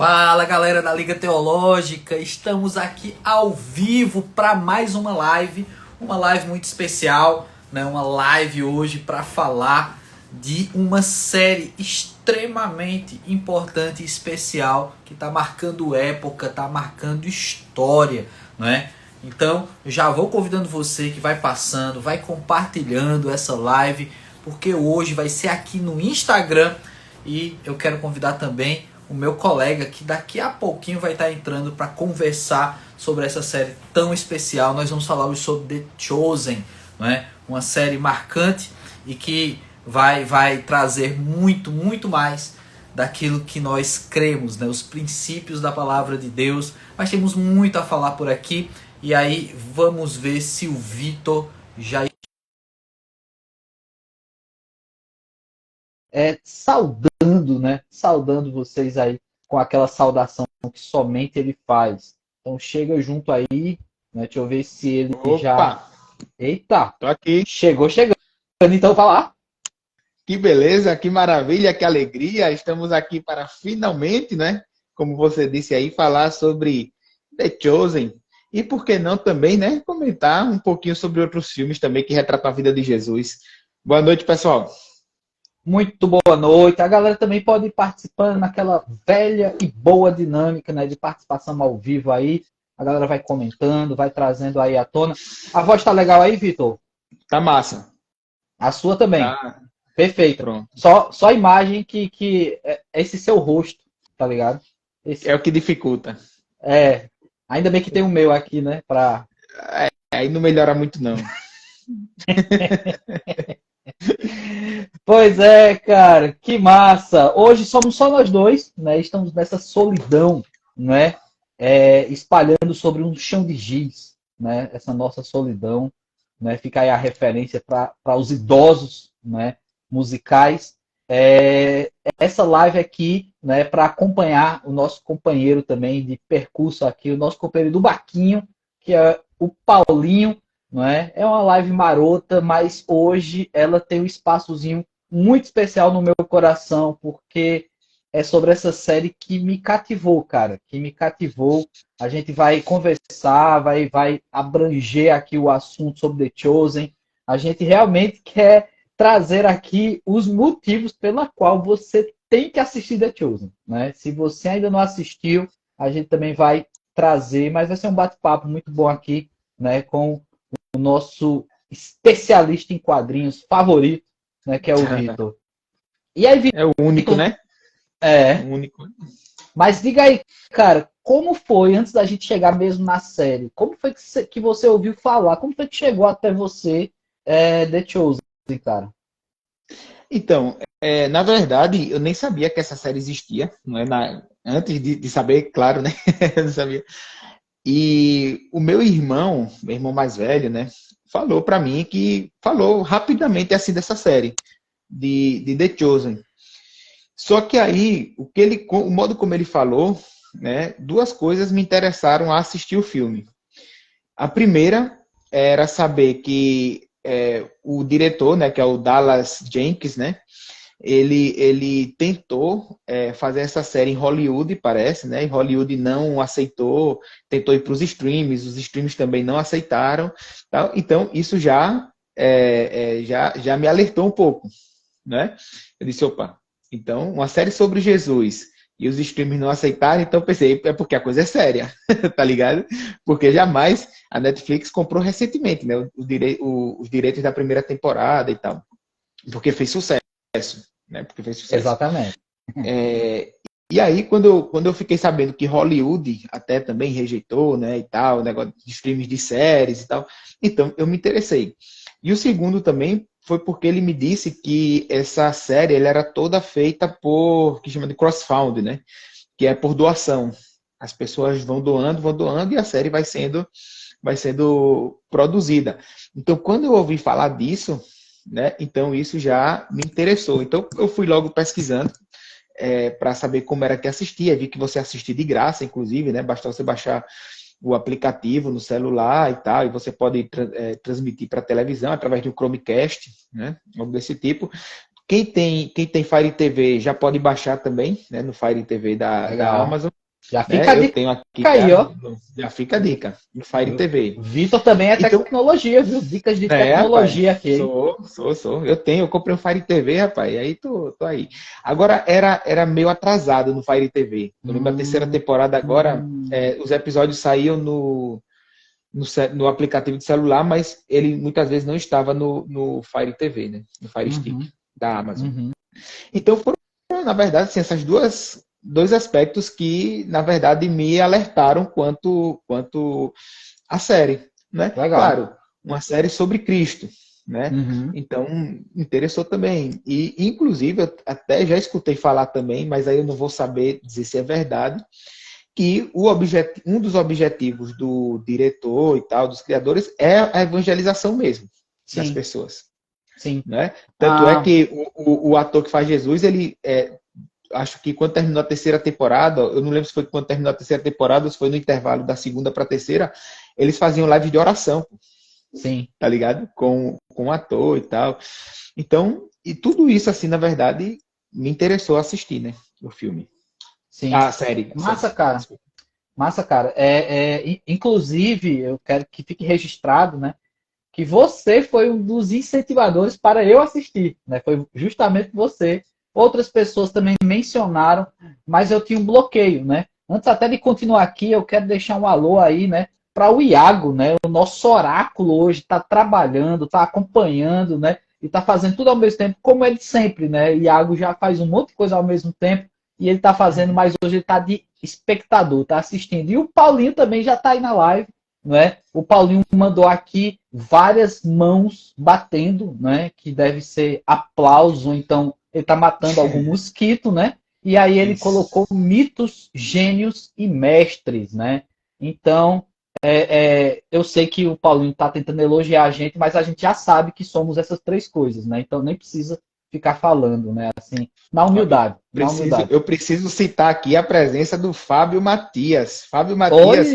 Fala galera da Liga Teológica, estamos aqui ao vivo para mais uma live muito especial, né? Uma live hoje para falar de uma série extremamente importante e especial que está marcando época, está marcando história, né? Então já vou convidando você que vai passando, vai compartilhando essa live, porque hoje vai ser aqui no Instagram e eu quero convidar também o meu colega que daqui a pouquinho vai estar entrando para conversar sobre essa série tão especial. Nós vamos falar hoje sobre The Chosen, né? Uma série marcante e que vai trazer muito mais daquilo que nós cremos, né? Os princípios da palavra de Deus. Mas temos muito a falar por aqui e aí vamos ver se o Vitor já saudando, né? Saudando vocês aí com aquela saudação que somente ele faz. Então chega junto aí, né? Deixa eu ver se ele já... Opa, Eita! tô aqui. Chegou chegando. Então vai lá. Que beleza, que maravilha, que alegria. Estamos aqui para finalmente, né? Como você disse aí, falar sobre The Chosen. E por que não também, né? Comentar um pouquinho sobre outros filmes também que retratam a vida de Jesus. Boa noite, pessoal. Muito boa noite. A galera também pode ir participando naquela velha e boa dinâmica, né, de participação ao vivo aí. A galera vai comentando, vai trazendo aí à tona. A voz tá legal aí, Vitor? Tá massa. A sua também. Tá, Perfeita. pronto. Só a imagem que é esse seu rosto, tá ligado? É Esse, o que dificulta. é. Ainda bem que tem o meu aqui, né? Aí não melhora muito, não. Pois é, cara, que massa. Hoje somos só nós dois, né? Estamos nessa solidão, né? Espalhando sobre um chão de giz, né? Essa nossa solidão, né? Fica aí a referência para os idosos, né? Musicais. Essa live aqui, né? Para acompanhar o nosso companheiro também de percurso aqui, o nosso companheiro do Baquinho, que é o Paulinho, não é? É uma live marota, mas hoje ela tem um espaçozinho muito especial no meu coração, porque é sobre essa série que me cativou, cara, que me cativou. A gente vai conversar, vai abranger aqui o assunto sobre The Chosen. A gente realmente quer trazer aqui os motivos pela qual você tem que assistir The Chosen, né? Se você ainda não assistiu, a gente também vai trazer, mas vai ser um bate-papo muito bom aqui, né, com o nosso especialista em quadrinhos favorito, né, que é o Vitor. E aí, É o único, Vitor, né? O único. mas diga aí, cara, como foi, antes da gente chegar mesmo na série, como foi que você ouviu falar, como foi que chegou até você The Chosen, cara? Então, na verdade, eu nem sabia que essa série existia, não é? Antes de saber, claro, né? Eu não sabia. E o meu irmão mais velho, né, falou pra mim falou rapidamente assim dessa série de The Chosen. Só que aí o modo como ele falou, né, duas coisas me interessaram a assistir o filme. A primeira era saber que o diretor, né, que é o Dallas Jenkins, né, ele tentou fazer essa série em Hollywood, parece, né? E Hollywood não aceitou, tentou ir para os streams também não aceitaram. Tá? Então, isso já me alertou um pouco, né? Eu disse, opa, então, uma série sobre Jesus e os streams não aceitaram, então pensei, é porque a coisa é séria, tá ligado? Porque jamais a Netflix comprou recentemente, né? Os direitos da primeira temporada e tal, porque fez sucesso, né? Porque fez sucesso. Exatamente. E aí, quando eu fiquei sabendo que Hollywood até também rejeitou, né, e tal, o negócio de streams de séries e tal, então eu me interessei. E o segundo também foi porque ele me disse que essa série ela era toda feita que chama de crowdfunding, né, que é por doação. As pessoas vão doando e a série vai sendo produzida. Então, quando eu ouvi falar disso, né, então isso já me interessou. Então, eu fui logo pesquisando para saber como era que assistia. Vi que você assistia de graça, inclusive, né? Basta você baixar o aplicativo no celular e tal, e você pode transmitir para a televisão através de um Chromecast, né? Algo desse tipo. quem tem Fire TV já pode baixar também, né, no Fire TV da Legal. Amazon. Já Né? fica a Eu dica tenho aqui, aí, ó. já fica a dica, no Fire TV. Vitor também é Então, tecnologia, viu? Dicas de rapaz, tecnologia aqui. sou. Eu comprei um Fire TV, rapaz, e aí tô aí. Agora, era meio atrasado no Fire TV. Eu lembro da terceira temporada agora, os episódios saíam no aplicativo de celular, mas ele muitas vezes não estava no Fire TV, né? No Fire Stick da Amazon. Então, foram, na verdade, assim, essas dois aspectos que, na verdade, me alertaram quanto a série, né? Legal. Claro, uma série sobre Cristo, né? Então, interessou também. E, inclusive, eu até já escutei falar também, mas aí eu não vou saber dizer se é verdade, que um dos objetivos do diretor e tal, dos criadores, é a evangelização mesmo das pessoas. Sim. Né? Tanto é que o ator que faz Jesus, ele acho que quando terminou a terceira temporada, eu não lembro se foi quando terminou a terceira temporada ou se foi no intervalo da segunda para a terceira, eles faziam live de oração. Sim. Tá ligado? Com o ator e tal. Então, e tudo isso, assim, na verdade, me interessou assistir, né? O filme. Sim. A série. Massa, cara. Desculpa. Massa, cara. Inclusive, eu quero que fique registrado, né? Que você foi um dos incentivadores para eu assistir, né? Foi justamente você. Outras pessoas também mencionaram, mas eu tinha um bloqueio, né? Antes até de continuar aqui, eu quero deixar um alô aí, né? Para o Iago, né? O nosso oráculo hoje está trabalhando, está acompanhando, né? E está fazendo tudo ao mesmo tempo, como ele sempre, né? Iago já faz um monte de coisa ao mesmo tempo e ele está fazendo, mas hoje ele está de espectador, está assistindo. E o Paulinho também já está aí na live, né? O Paulinho mandou aqui várias mãos batendo, né? Que deve ser aplauso, então ele está matando algum mosquito, né? E aí ele colocou mitos, gênios e mestres, né? Então, eu sei que o Paulinho está tentando elogiar a gente, mas a gente já sabe que somos essas três coisas, né? Então nem precisa ficar falando, né? Assim, na humildade. Eu preciso citar aqui a presença do Fábio Matias. Fábio Matias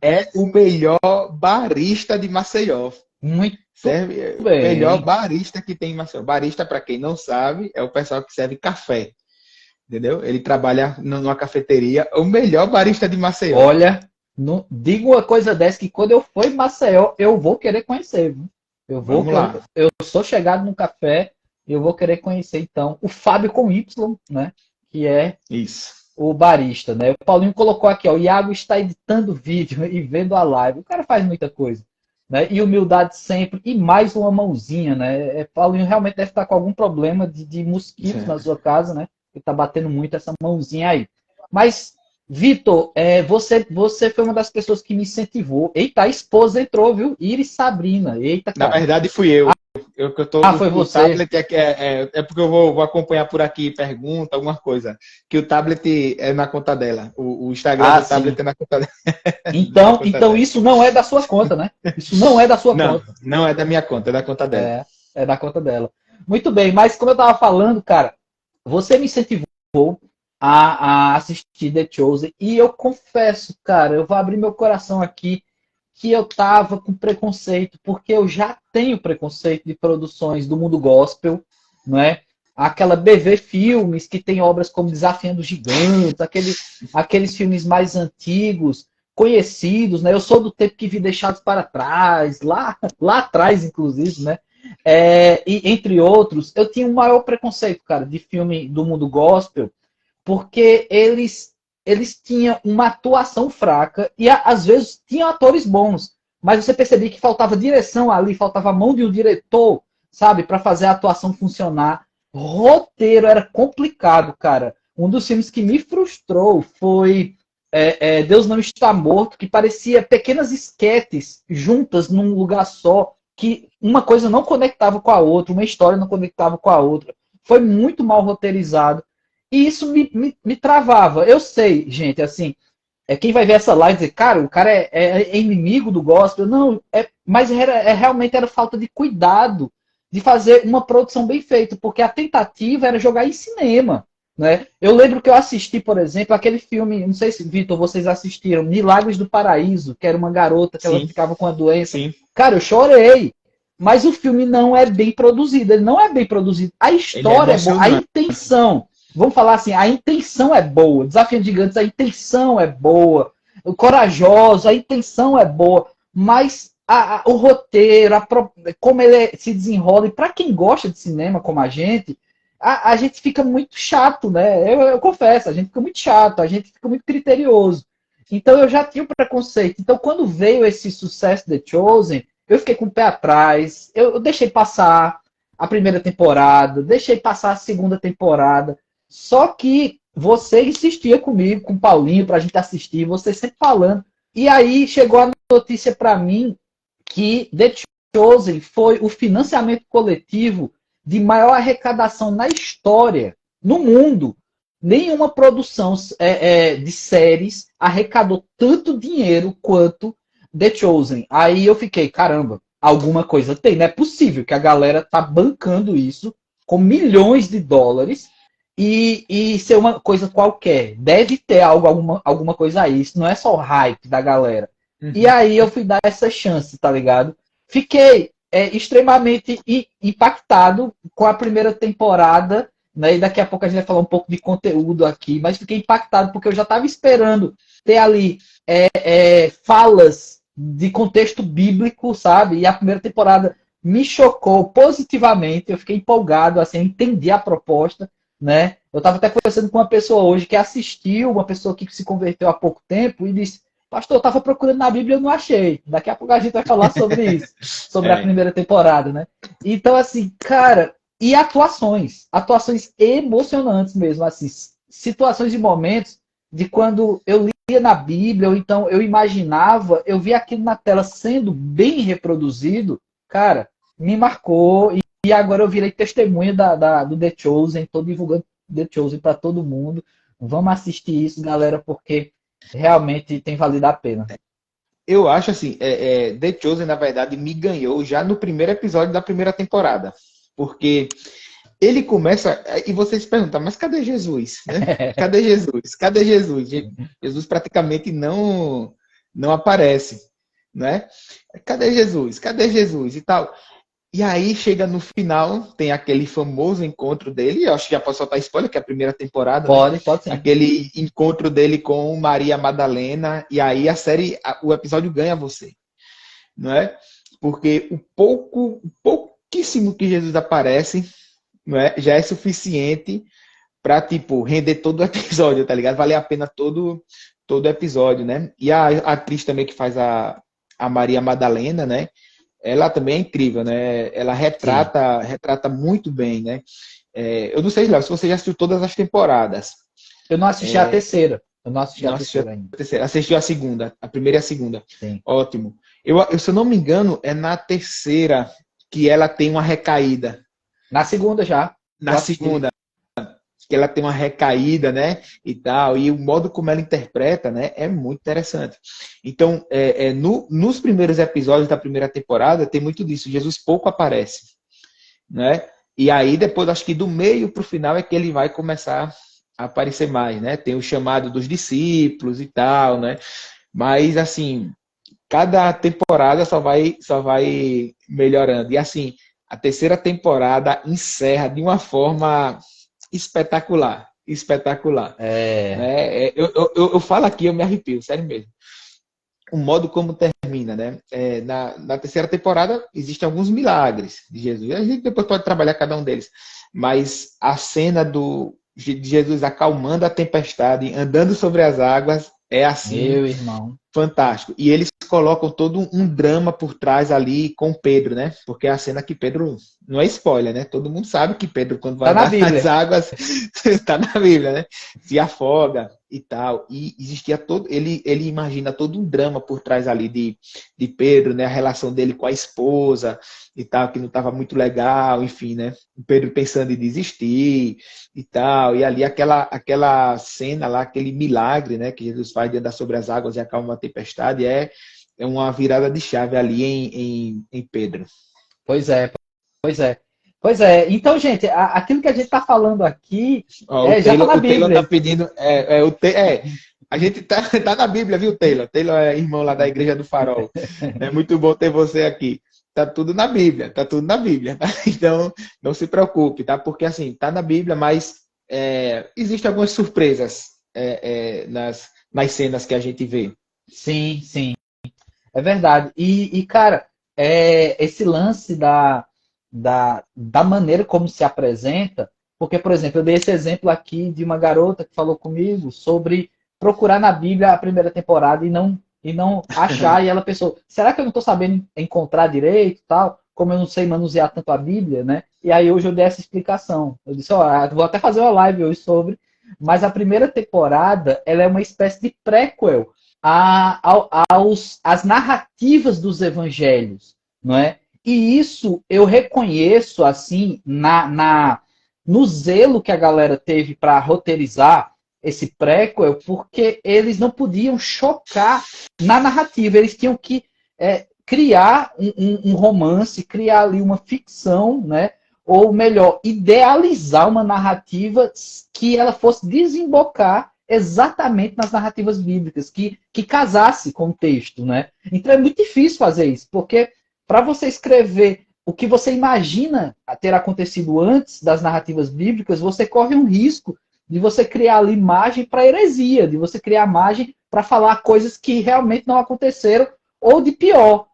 é o melhor barista de Maceió. Muito bem. O melhor barista que tem em Maceió. Barista, para quem não sabe, é o pessoal que serve café. Entendeu? Ele trabalha numa cafeteria. O melhor barista de Maceió. Olha, digo uma coisa dessa, que quando eu for em Maceió, eu vou querer conhecer. Viu? Eu sou chegado no café, eu vou querer conhecer, então, o Fábio com Y, né? Que é o barista, né? O Paulinho colocou aqui, ó, o Iago está editando vídeo e vendo a live. O cara faz muita coisa. Né? E humildade sempre, e mais uma mãozinha, né? Paulinho realmente deve estar com algum problema de mosquitos na sua casa, né? Ele está batendo muito essa mãozinha aí. Mas, Vitor, você foi uma das pessoas que me incentivou. Eita, a esposa entrou, viu? Iris Sabrina. Eita, cara. Na verdade, fui eu. Foi você. Tablet é porque eu vou acompanhar por aqui, pergunta, alguma coisa. Que o tablet é na conta dela. O Instagram do tablet é na conta dela. Então isso não é da sua conta, né? Isso não é da sua conta. Não é da minha conta, é da conta dela. É da conta dela. Muito bem, mas como eu estava falando, cara, você me incentivou a assistir The Chosen e eu confesso, cara, eu vou abrir meu coração aqui, que eu tava com preconceito, porque eu já tenho preconceito de produções do mundo gospel, não é? Aquela BV Filmes, que tem obras como Desafiando os Gigantes, aqueles filmes mais antigos, conhecidos, né? Eu sou do tempo que vi Deixados para Trás, lá atrás, inclusive, né? E entre outros, eu tinha um maior preconceito, cara, de filme do mundo gospel, porque eles tinham uma atuação fraca e às vezes tinham atores bons, mas você percebia que faltava direção ali, faltava a mão de um diretor, sabe, para fazer a atuação funcionar. Roteiro era complicado, cara. Um dos filmes que me frustrou foi Deus Não Está Morto, que parecia pequenas esquetes juntas num lugar só, que uma coisa não conectava com a outra, uma história não conectava com a outra. Foi muito mal roteirizado. E isso me travava. Eu sei, gente, assim, quem vai ver essa live dizer, cara, o cara é inimigo do gospel. Não, mas realmente era falta de cuidado de fazer uma produção bem feita, porque a tentativa era jogar em cinema. Né? Eu lembro que eu assisti, por exemplo, aquele filme, não sei se, Vitor, vocês assistiram, Milagres do Paraíso, que era uma garota que ela ficava com a doença. Sim. Cara, eu chorei. mas o filme não é bem produzido. Ele não é bem produzido. A história é boa, a intenção, vamos falar assim, a intenção é boa. Desafio de Gigantes, a intenção é boa. O Corajoso, a intenção é boa. Mas o roteiro, como ele se desenrola, e para quem gosta de cinema como a gente fica muito chato, né? Eu confesso, a gente fica muito chato, a gente fica muito criterioso. Então eu já tinha o preconceito. Então quando veio esse sucesso The Chosen, eu fiquei com o pé atrás, eu deixei passar a primeira temporada, deixei passar a segunda temporada. Só que você insistia comigo, com o Paulinho, pra gente assistir, você sempre falando. E aí chegou a notícia para mim que The Chosen foi o financiamento coletivo de maior arrecadação na história, no mundo. Nenhuma produção de séries arrecadou tanto dinheiro quanto The Chosen. Aí eu fiquei, caramba, alguma coisa tem. Não é possível que a galera tá bancando isso com milhões de dólares e ser uma coisa qualquer. Deve ter alguma coisa aí. Isso não é só o hype da galera. Uhum. E aí eu fui dar essa chance, tá ligado? Fiquei extremamente impactado com a primeira temporada, né? E daqui a pouco a gente vai falar um pouco de conteúdo aqui, mas fiquei impactado porque eu já estava esperando ter ali falas de contexto bíblico, sabe? E a primeira temporada me chocou positivamente, eu fiquei empolgado, assim, eu entendi a proposta, né? Eu estava até conversando com uma pessoa hoje que assistiu, uma pessoa que se converteu há pouco tempo, e disse, pastor, eu estava procurando na Bíblia e eu não achei. Daqui a pouco a gente vai falar sobre isso, sobre a primeira temporada, né? Então, assim, cara, e atuações emocionantes mesmo, assim, situações e momentos de quando eu lia na Bíblia, ou então eu imaginava, eu via aquilo na tela sendo bem reproduzido, cara, me marcou, e agora eu virei testemunha do The Chosen, tô divulgando The Chosen para todo mundo. Vamos assistir isso, galera, porque realmente tem valido a pena. Eu acho assim, The Chosen, na verdade, me ganhou já no primeiro episódio da primeira temporada. Porque ele começa, e você se pergunta, mas cadê Jesus? Né? Cadê Jesus? Cadê Jesus? Jesus praticamente não aparece, né? Cadê Jesus? Cadê Jesus? E tal. E aí chega no final, tem aquele famoso encontro dele, eu acho que já posso soltar spoiler, que é a primeira temporada. Pode sim. Aquele encontro dele com Maria Madalena, e aí o episódio ganha você, não é? Porque o pouquíssimo que Jesus aparece, não é? Já é suficiente para, tipo, render todo o episódio, tá ligado? Vale a pena todo o episódio, né? E a atriz também que faz a Maria Madalena, né? Ela também é incrível, né? Ela retrata muito bem, né? Eu não sei, Léo, se você já assistiu todas as temporadas. Eu não assisti a terceira. Eu não assisti a terceira ainda. Assistiu a segunda, a primeira e a segunda. Sim. Ótimo. Eu, se eu não me engano, é na terceira que ela tem uma recaída. Na segunda já. Na segunda. Que ela tem uma recaída, né, e tal, e o modo como ela interpreta, né, é muito interessante. Então, nos primeiros episódios da primeira temporada, tem muito disso, Jesus pouco aparece, né, e aí depois, acho que do meio para o final é que ele vai começar a aparecer mais, né, tem o chamado dos discípulos e tal, né, mas, assim, cada temporada só vai melhorando, e assim, a terceira temporada encerra de uma forma espetacular. Eu falo aqui, eu me arrepio, sério mesmo. O modo como termina, né? Na terceira temporada existem alguns milagres de Jesus. A gente depois pode trabalhar cada um deles. Mas a cena de Jesus acalmando a tempestade, andando sobre as águas, é assim. Meu irmão. Fantástico. E eles colocam todo um drama por trás ali com Pedro, né? Porque é a cena que Pedro... Não é spoiler, né? Todo mundo sabe que Pedro, quando vai andar nas águas, está na Bíblia, né? Se afoga e tal. E existia todo... Ele imagina todo um drama por trás ali de Pedro, né? A relação dele com a esposa e tal, que não estava muito legal, enfim, né? O Pedro pensando em desistir e tal. E ali aquela cena lá, aquele milagre, né? Que Jesus faz de andar sobre as águas e acalma a tempestade, é uma virada de chave ali em Pedro. Pois é. Então, gente, aquilo que a gente está falando aqui já está na Bíblia. O Taylor está pedindo... a gente tá na Bíblia, viu, Taylor? Taylor é irmão lá da Igreja do Farol. É muito bom ter você aqui. tá tudo na Bíblia, tá tudo na Bíblia, tá? Então, não se preocupe, tá? Porque, assim, tá na Bíblia, mas existem algumas surpresas nas cenas que a gente vê. Sim, sim. É verdade. Cara, esse lance da maneira como se apresenta, porque, por exemplo, eu dei esse exemplo aqui de uma garota que falou comigo sobre procurar na Bíblia a primeira temporada e não achar, e ela pensou, será que eu não estou sabendo encontrar direito e tal? Como eu não sei manusear tanto a Bíblia, né? E aí hoje eu dei essa explicação. Eu disse, ó, vou até fazer uma live hoje sobre, mas a primeira temporada, ela é uma espécie de prequel às narrativas dos evangelhos, não é? E isso eu reconheço assim no zelo que a galera teve para roteirizar esse prequel, porque eles não podiam chocar na narrativa, eles tinham que criar um romance, criar ali uma ficção, né? Ou melhor, idealizar uma narrativa que ela fosse desembocar exatamente nas narrativas bíblicas, que casasse com o texto, né? Então é muito difícil fazer isso, porque para você escrever o que você imagina ter acontecido antes das narrativas bíblicas, você corre um risco de você criar ali imagem para heresia, de você criar imagem para falar coisas que realmente não aconteceram, ou de pior,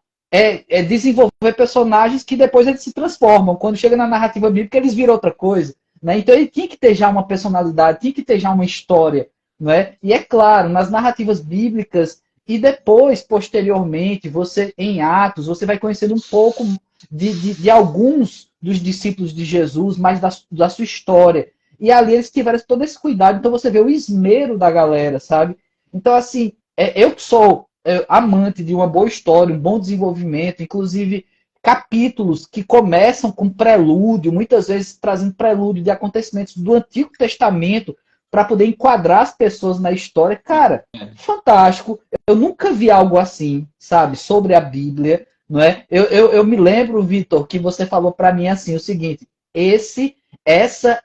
desenvolver personagens que depois eles se transformam. Quando chega na narrativa bíblica, eles viram outra coisa. Né? Então ele tinha que ter já uma personalidade, tinha que ter já uma história. Né? E é claro, nas narrativas bíblicas e depois, posteriormente, você em Atos, você vai conhecendo um pouco de alguns dos discípulos de Jesus, mas da sua história. E ali eles tiveram todo esse cuidado, então você vê o esmero da galera, sabe? Então, assim, eu que sou amante de uma boa história, um bom desenvolvimento, inclusive capítulos que começam com prelúdio, muitas vezes trazendo prelúdio de acontecimentos do Antigo Testamento para poder enquadrar as pessoas na história. Cara, fantástico. Eu nunca vi algo assim, sabe, sobre a Bíblia, não é? Eu me lembro, Vitor, que você falou para mim assim, o seguinte, essa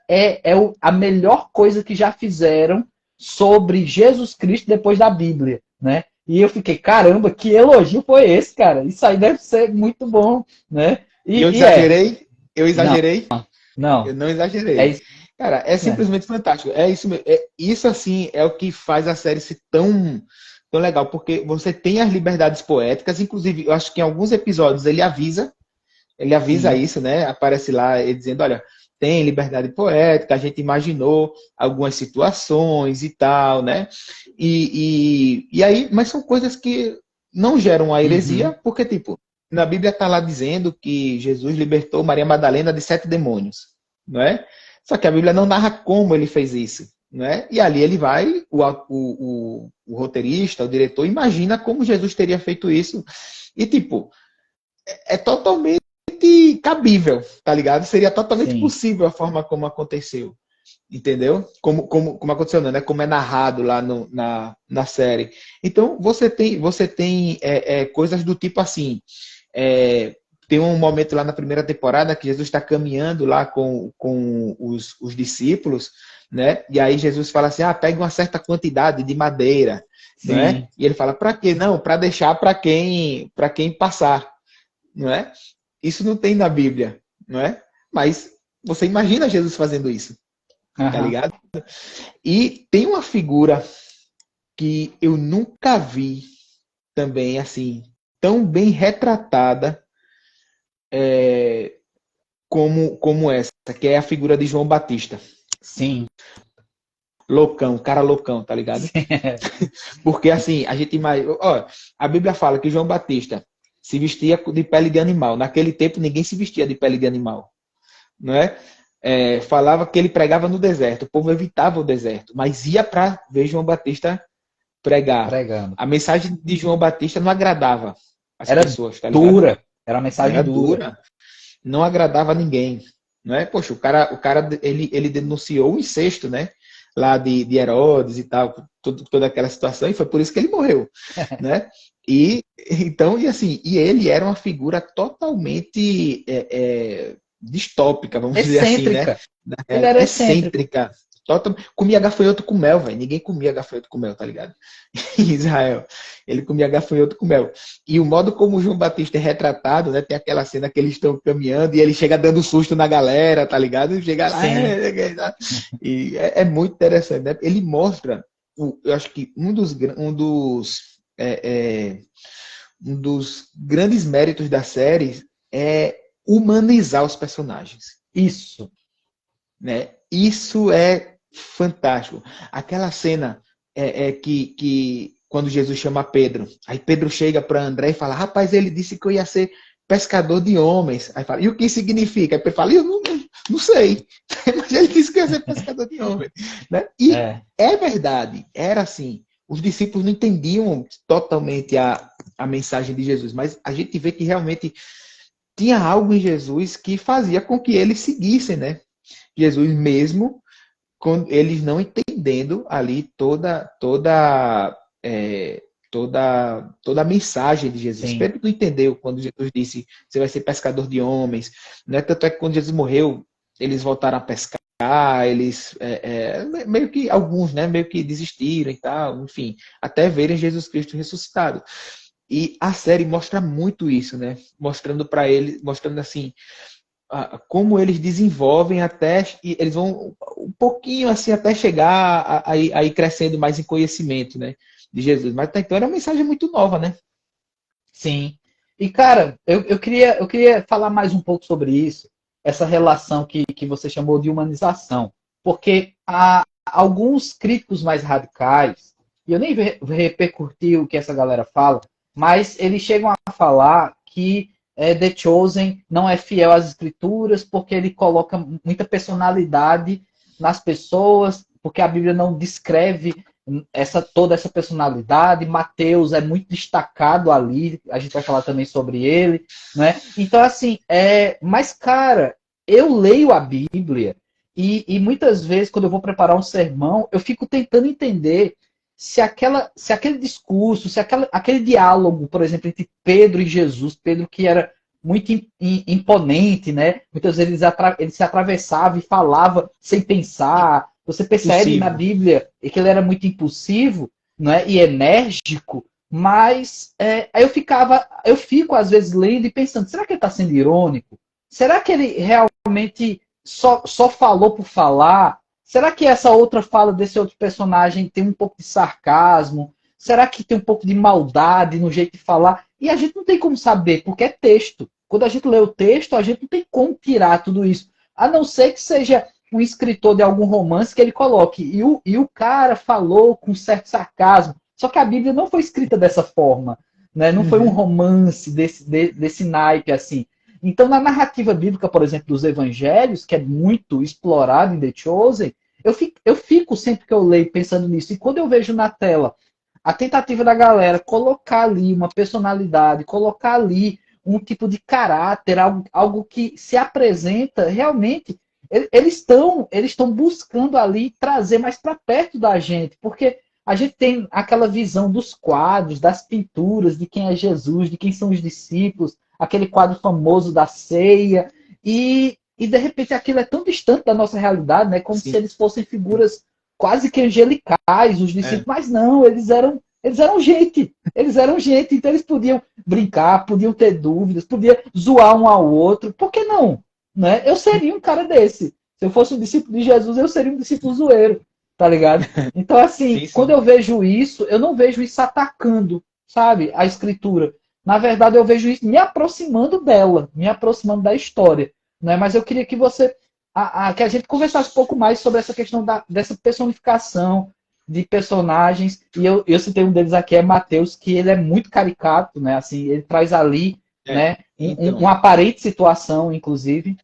a melhor coisa que já fizeram sobre Jesus Cristo depois da Bíblia, né? E eu fiquei, caramba, que elogio foi esse, cara? Isso aí deve ser muito bom, né? Eu exagerei? Eu Não, exagerei? não. Eu não É exagerei. isso, Cara, é né? simplesmente fantástico. É isso, isso assim é o que faz a série ser tão legal, porque você tem as liberdades poéticas, inclusive, eu acho que em alguns episódios ele avisa Sim. isso, né? Aparece lá ele dizendo, olha, tem liberdade poética, a gente imaginou algumas situações e tal, né? E aí, mas são coisas que não geram a Uhum. heresia, porque, tipo, na Bíblia está lá dizendo que Jesus libertou Maria Madalena de 7 demônios, não é? Só que a Bíblia não narra como ele fez isso, né? E ali ele vai, o roteirista, o diretor, imagina como Jesus teria feito isso. E, tipo, é totalmente cabível, tá ligado? Seria totalmente Sim. possível a forma como aconteceu, entendeu? Como aconteceu, né? Como é narrado lá na série. Então, você tem coisas do tipo assim, é, tem um momento lá na primeira temporada que Jesus está caminhando lá com os discípulos, né? E aí Jesus fala assim, pegue uma certa quantidade de madeira, não é? Sim. E ele fala, para quê? Não, para deixar para quem passar, não é? Isso não tem na Bíblia, não é? Mas você imagina Jesus fazendo isso, tá Aham. ligado? E tem uma figura que eu nunca vi também assim tão bem retratada como essa, que é a figura de João Batista. Sim. Loucão, cara loucão, tá ligado? Porque assim, a gente imagina. Ó, a Bíblia fala que João Batista se vestia de pele de animal. Naquele tempo ninguém se vestia de pele de animal, não é? Falava que ele pregava no deserto. O povo evitava o deserto, mas ia para ver João Batista pregar. Pregando. A mensagem de João Batista não agradava as Era pessoas, tá ligado? dura. Era uma mensagem Era dura. dura, não agradava a ninguém, não é? Poxa, o cara ele denunciou o incesto, né? Lá de Herodes e tal, toda aquela situação, e foi por isso que ele morreu, né? E então, e assim, e ele era uma figura totalmente distópica, vamos dizer assim, né? Excêntrica. Ele era excêntrico. Excêntrica. Comia gafanhoto com mel, velho. Ninguém comia gafanhoto com mel, tá ligado? Em Israel. Ele comia gafanhoto com mel. E o modo como o João Batista é retratado, né? Tem aquela cena que eles estão caminhando e ele chega dando susto na galera, tá ligado? Chega lá. E é muito interessante, né? Ele mostra, eu acho que um dos grandes méritos da série é humanizar os personagens. Isso. Né? Isso é fantástico. Aquela cena que quando Jesus chama Pedro, aí Pedro chega para André e fala, rapaz, ele disse que eu ia ser pescador de homens. Aí fala, e o que significa? Aí Pedro fala, eu não sei, mas ele disse que ia ser pescador de homens. Né? E é verdade, era assim. Os discípulos não entendiam totalmente a mensagem de Jesus, mas a gente vê que realmente tinha algo em Jesus que fazia com que eles seguissem, né? Jesus mesmo, com eles não entendendo ali toda a mensagem de Jesus. Sim. Pedro não entendeu quando Jesus disse, você vai ser pescador de homens. Né? Tanto é que quando Jesus morreu, eles voltaram a pescar, eles meio que, alguns, né, meio que desistiram e tal, enfim, até verem Jesus Cristo ressuscitado. E a série mostra muito isso, né? Mostrando para eles, mostrando assim, como eles desenvolvem até, e eles vão um pouquinho assim até chegar aí crescendo mais em conhecimento, né, de Jesus. Mas até então era uma mensagem muito nova, né? Sim. E, cara, eu queria falar mais um pouco sobre isso, essa relação que você chamou de humanização. Porque há alguns críticos mais radicais, e eu nem repercuti o que essa galera fala, mas eles chegam a falar que The Chosen não é fiel às escrituras porque ele coloca muita personalidade nas pessoas, porque a Bíblia não descreve toda essa personalidade. Mateus é muito destacado ali, a gente vai falar também sobre ele, né? Então, assim, mas, cara, eu leio a Bíblia e muitas vezes, quando eu vou preparar um sermão, eu fico tentando entender se aquele discurso, se aquele diálogo, por exemplo, entre Pedro e Jesus, Pedro que era muito imponente, né? Muitas vezes ele se atravessava e falava sem pensar. Você percebe na Bíblia que ele era muito impulsivo, né? E enérgico, mas aí eu fico às vezes lendo e pensando, será que ele está sendo irônico? Será que ele realmente só falou por falar? Será que essa outra fala desse outro personagem tem um pouco de sarcasmo? Será que tem um pouco de maldade no jeito de falar? E a gente não tem como saber, porque é texto. Quando a gente lê o texto, a gente não tem como tirar tudo isso. A não ser que seja um escritor de algum romance que ele coloque. E o cara falou com certo sarcasmo. Só que a Bíblia não foi escrita dessa forma. Né? Não foi um romance desse naipe assim. Então, na narrativa bíblica, por exemplo, dos evangelhos, que é muito explorado em The Chosen, eu fico sempre que eu leio pensando nisso. E quando eu vejo na tela a tentativa da galera colocar ali uma personalidade, colocar ali um tipo de caráter, algo que se apresenta realmente, eles estão buscando ali trazer mais para perto da gente, porque a gente tem aquela visão dos quadros, das pinturas, de quem é Jesus, de quem são os discípulos, aquele quadro famoso da ceia, e de repente aquilo é tão distante da nossa realidade, né? Como se eles fossem figuras quase que angelicais, os discípulos, mas não, eles eram gente, então eles podiam brincar, podiam ter dúvidas, podiam zoar um ao outro, por que não? Né? Eu seria um cara desse. Se eu fosse um discípulo de Jesus, eu seria um discípulo zoeiro, tá ligado? Então, assim, sim. Quando eu vejo isso, eu não vejo isso atacando, sabe, a escritura. Na verdade, eu vejo isso me aproximando dela, me aproximando da história. Né? Mas eu queria que que a gente conversasse um pouco mais sobre essa questão dessa personificação de personagens. E eu citei um deles aqui, é Mateus, que ele é muito caricato, né? Assim, ele traz ali né? Então, uma aparente situação, inclusive.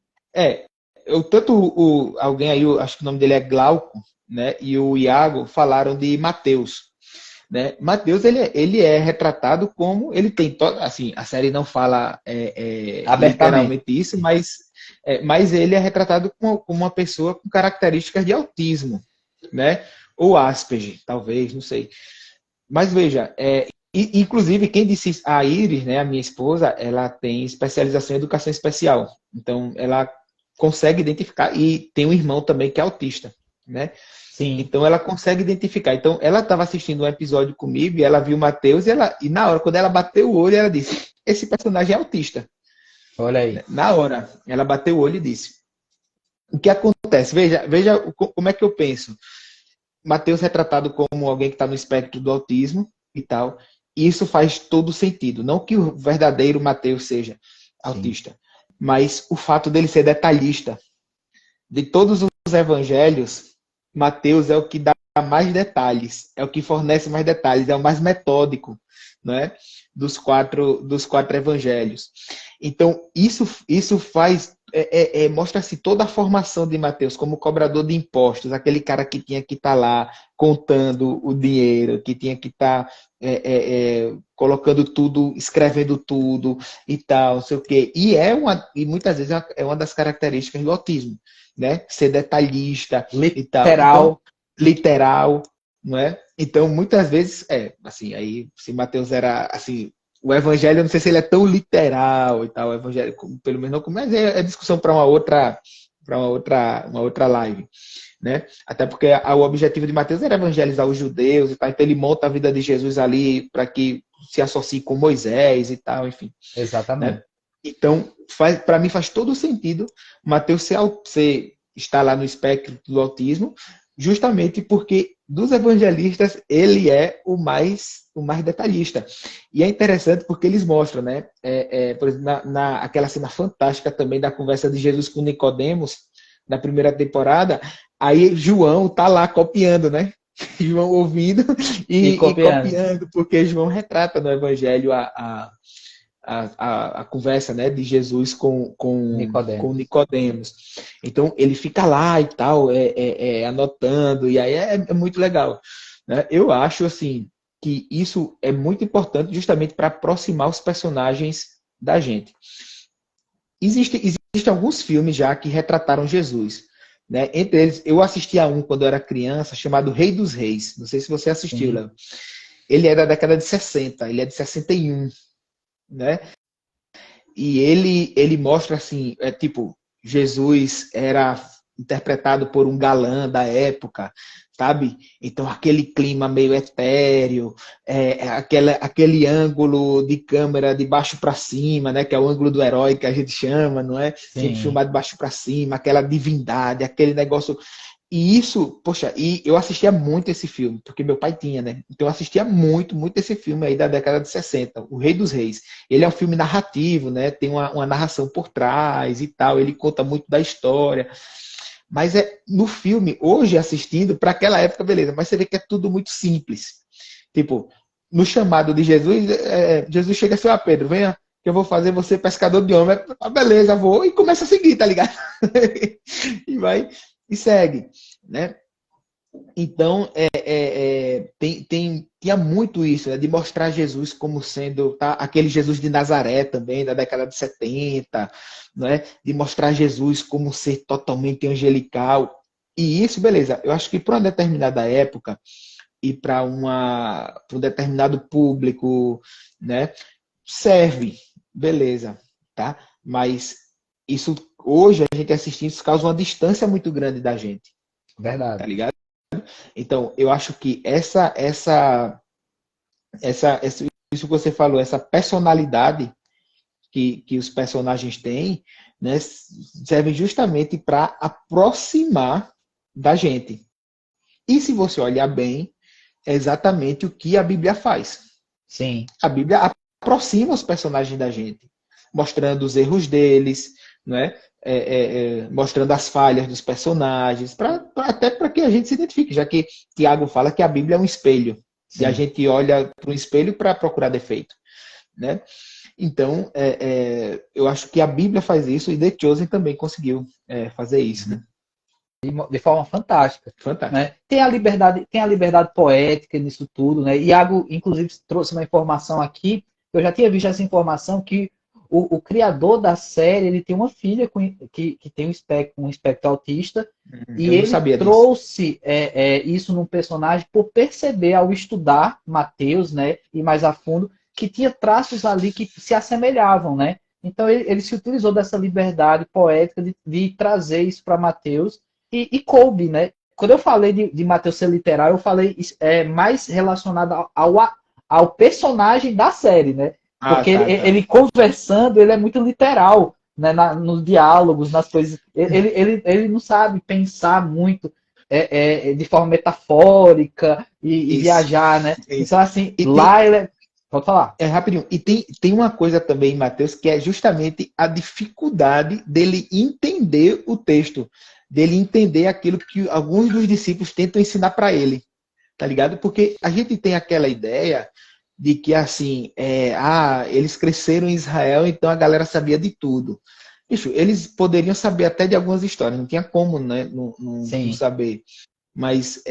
Alguém aí, eu acho que o nome dele é Glauco, né? E o Iago falaram de Mateus. Né? Mateus ele é retratado como ele tem assim, a série não fala literalmente isso, mas ele é retratado como uma pessoa com características de autismo, né? Ou Asperger, talvez, não sei. Mas veja, inclusive quem disse a Iris, né, a minha esposa, ela tem especialização em educação especial, então ela consegue identificar e tem um irmão também que é autista. né? Sim. Então ela consegue identificar. Então ela estava assistindo um episódio comigo e ela viu o Mateus e na hora, quando ela bateu o olho, ela disse: esse personagem é autista. Olha aí. Na hora, ela bateu o olho e disse: o que acontece? Veja como é que eu penso. Mateus retratado como alguém que está no espectro do autismo e tal. E isso faz todo sentido. Não que o verdadeiro Mateus seja Sim. autista, mas o fato dele ser detalhista. De todos os evangelhos, Mateus é o que dá mais detalhes, é o que fornece mais detalhes, é o mais metódico, né? Dos quatro evangelhos. Então, isso faz mostra-se toda a formação de Mateus como cobrador de impostos, aquele cara que tinha que estar lá contando o dinheiro, que tinha que estar colocando tudo, escrevendo tudo e tal, não sei o quê. E muitas vezes é uma das características do autismo, né? Ser detalhista e tal. Então, Literal. literal, não é? Então, muitas vezes, assim, aí, se Mateus era, assim, o evangelho, eu não sei se ele é tão literal e tal, o evangelho, pelo menos não, mas é discussão para uma outra live, né? Até porque o objetivo de Mateus era evangelizar os judeus e tal, então ele monta a vida de Jesus ali para que se associe com Moisés e tal, enfim, né? Exatamente. Então, para mim faz todo sentido Mateus estar lá no espectro do autismo, justamente porque dos evangelistas ele é o mais detalhista. E é interessante porque eles mostram, né? Por exemplo, aquela cena fantástica também da conversa de Jesus com Nicodemos, na primeira temporada, aí João tá lá copiando, né? João ouvindo E e copiando. copiando, porque João retrata no Evangelho a conversa, né, de Jesus com Nicodemos. Nicodemos. Então ele fica lá e tal, anotando, e aí é muito legal, né? Eu acho assim que isso é muito importante justamente para aproximar os personagens da gente. Existem alguns filmes já que retrataram Jesus, né? Entre eles, eu assisti a um quando eu era criança, chamado Rei dos Reis. Não sei se você assistiu, Sim. Léo. Ele é da década de 60, ele é de 61, né? E ele mostra assim, tipo, Jesus era interpretado por um galã da época, sabe? Então aquele clima meio etéreo, aquele ângulo de câmera de baixo para cima, né? Que é o ângulo do herói que a gente chama, não é? Sempre Sim. filmado de baixo para cima, aquela divindade, aquele negócio. E isso, poxa, e eu assistia muito esse filme, porque meu pai tinha, né? Então eu assistia muito, muito esse filme aí da década de 60, O Rei dos Reis. Ele é um filme narrativo, né? Tem uma narração por trás e tal, ele conta muito da história. Mas no filme, hoje assistindo, para aquela época, beleza, mas você vê que é tudo muito simples. Tipo, no chamado de Jesus, Jesus chega assim: Pedro, venha, que eu vou fazer você pescador de homem. Beleza, vou, e começa a seguir, tá ligado? E vai e segue, né? Então, tinha muito isso, né, de mostrar Jesus como sendo aquele Jesus de Nazaré também, da década de 70, né, de mostrar Jesus como ser totalmente angelical. E isso, beleza, eu acho que para uma determinada época e para um determinado público, né, serve, beleza, tá? Mas isso, hoje, a gente assistindo, isso causa uma distância muito grande da gente, tá Verdade. ligado? Então, eu acho que isso que você falou, essa personalidade que os personagens têm, né, serve justamente para aproximar da gente. E se você olhar bem, é exatamente o que a Bíblia faz. Sim. A Bíblia aproxima os personagens da gente, mostrando os erros deles, né? Mostrando as falhas dos personagens, até para que a gente se identifique, já que Tiago fala que a Bíblia é um espelho, e a Sim. gente olha para um espelho para procurar defeito, né? Então, eu acho que a Bíblia faz isso e The Chosen também conseguiu fazer isso, né? De forma fantástica, Fantástico. né? Tem a liberdade poética nisso tudo, né? Iago, inclusive, trouxe uma informação aqui, eu já tinha visto essa informação, que o criador da série, ele tem uma filha que tem um espectro autista, e Eu não ele sabia disso. trouxe isso num personagem por perceber, ao estudar Mateus, né, e mais a fundo, que tinha traços ali que se assemelhavam, né? Então ele se utilizou dessa liberdade poética de trazer isso para Mateus, e coube, né? quando eu falei de Mateus ser literal, eu falei mais relacionado ao personagem da série, né? Ah, Porque tá, tá. ele conversando, ele é muito literal, né? Nos diálogos, nas coisas. Ele não sabe pensar muito de forma metafórica e Isso, viajar, né? isso. Então, assim, E tem, lá ele é. Pode falar. rapidinho, e tem uma coisa também, Mateus, que é justamente a dificuldade dele entender o texto, dele entender aquilo que alguns dos discípulos tentam ensinar para ele, tá ligado? Porque a gente tem aquela ideia de que, assim, eles cresceram em Israel, então a galera sabia de tudo. Bicho, eles poderiam saber até de algumas histórias, não tinha como, né, não Sim. saber. Mas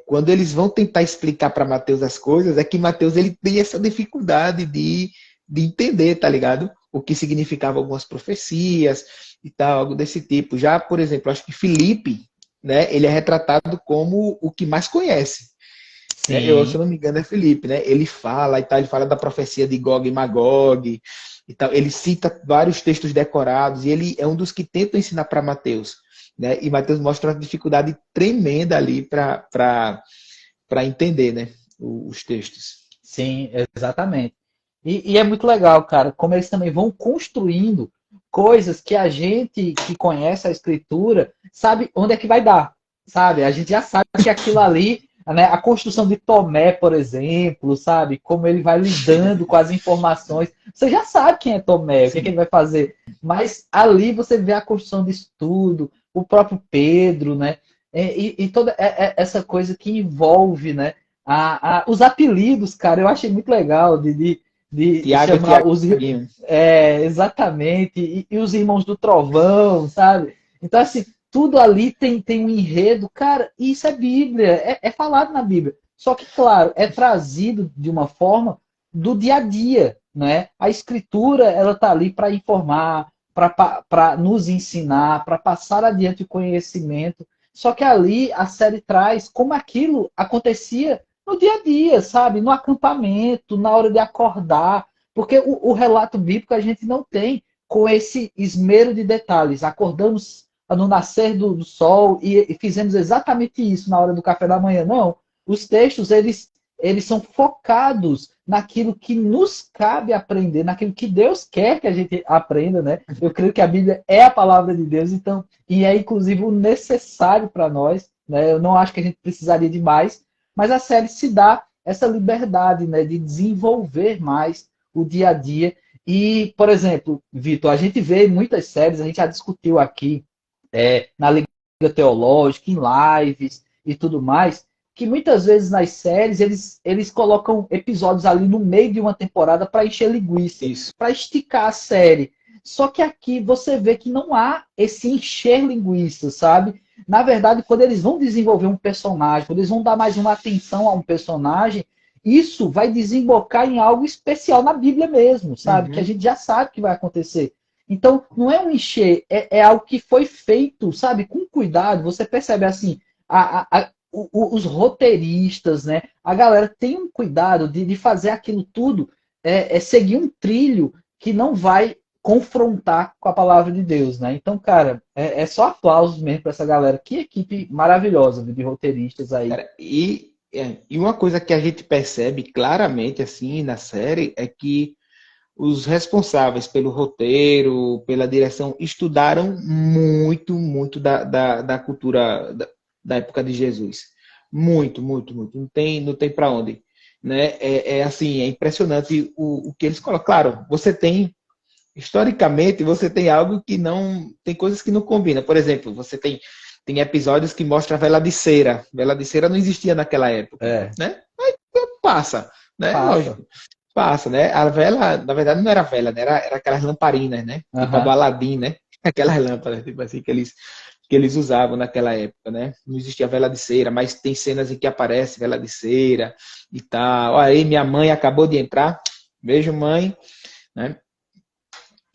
quando eles vão tentar explicar para Mateus as coisas, é que Mateus ele tem essa dificuldade de entender, tá ligado? O que significava algumas profecias e tal, algo desse tipo. Já, por exemplo, acho que Filipe, né, ele é retratado como o que mais conhece. Né? Se Sim. eu não me engano, é Filipe, né? Ele fala e tal, ele fala da profecia de Gog e Magog e tal. Ele cita vários textos decorados e ele é um dos que tenta ensinar para Mateus. Né? E Mateus mostra uma dificuldade tremenda ali para entender, né? Os textos. Sim, exatamente. E é muito legal, cara, como eles também vão construindo coisas que a gente que conhece a escritura sabe onde é que vai dar, sabe? A gente já sabe que aquilo ali, né, a construção de Tomé, por exemplo, sabe? Como ele vai lidando com as informações. Você já sabe quem é Tomé, o que, é que Sim. ele vai fazer. Mas ali você vê a construção de estudo, o próprio Pedro, né? E toda essa coisa que envolve, né? Os apelidos, cara, eu achei muito legal de Tiago e chamar os. Tiaguinho. Exatamente, e os Irmãos do Trovão, sabe? Então, assim, tudo ali tem um enredo, cara, e isso é Bíblia, é falado na Bíblia. Só que, claro, é trazido de uma forma do dia a dia, né? A escritura, ela tá ali para informar, para nos ensinar, para passar adiante o conhecimento. Só que ali a série traz como aquilo acontecia no dia a dia, sabe? No acampamento, na hora de acordar. Porque o relato bíblico a gente não tem com esse esmero de detalhes. Acordamos no nascer do sol e fizemos exatamente isso na hora do café da manhã. Não. Os textos, eles são focados naquilo que nos cabe aprender, naquilo que Deus quer que a gente aprenda, né? Eu creio que a Bíblia é a palavra de Deus, então, e é inclusive o necessário para nós, né? Eu não acho que a gente precisaria de mais, mas a série se dá essa liberdade, né, de desenvolver mais o dia a dia. E, por exemplo, Vitor, a gente vê muitas séries, a gente já discutiu aqui na Liga Teológica, em lives e tudo mais, que muitas vezes nas séries eles colocam episódios ali no meio de uma temporada para encher linguiça, Isso. para esticar a série. Só que aqui você vê que não há esse encher linguiça, sabe? Na verdade, quando eles vão desenvolver um personagem, quando eles vão dar mais uma atenção a um personagem, isso vai desembocar em algo especial na Bíblia mesmo, sabe? Que a Uhum. gente já sabe que vai acontecer. Então, não é um encher, é algo que foi feito, sabe, com cuidado. Você percebe assim, os roteiristas, né? A galera tem um cuidado de fazer aquilo tudo, seguir um trilho que não vai confrontar com a palavra de Deus, né? Então, cara, só aplausos mesmo para essa galera. Que equipe maravilhosa de roteiristas aí. Cara, e uma coisa que a gente percebe claramente assim na série é que os responsáveis pelo roteiro, pela direção, estudaram muito, muito da cultura da época de Jesus. Muito, muito, muito. Não tem para onde. Né? Assim, é impressionante o que eles colocam. Claro, historicamente, você tem algo que não. Tem coisas que não combinam. Por exemplo, você tem episódios que mostram a vela de cera. Vela de cera não existia naquela época. É, Né? Aí passa, né? passa. Lógico. Passa, né? A vela, na verdade, não era vela, né? Era aquelas lamparinas, né? Tipo a do Aham. Aladim, né? Aquelas lâmpadas, tipo assim, que eles usavam naquela época, né? Não existia vela de cera, mas tem cenas em que aparece vela de cera e tal. Aí minha mãe acabou de entrar. Beijo, mãe. Né?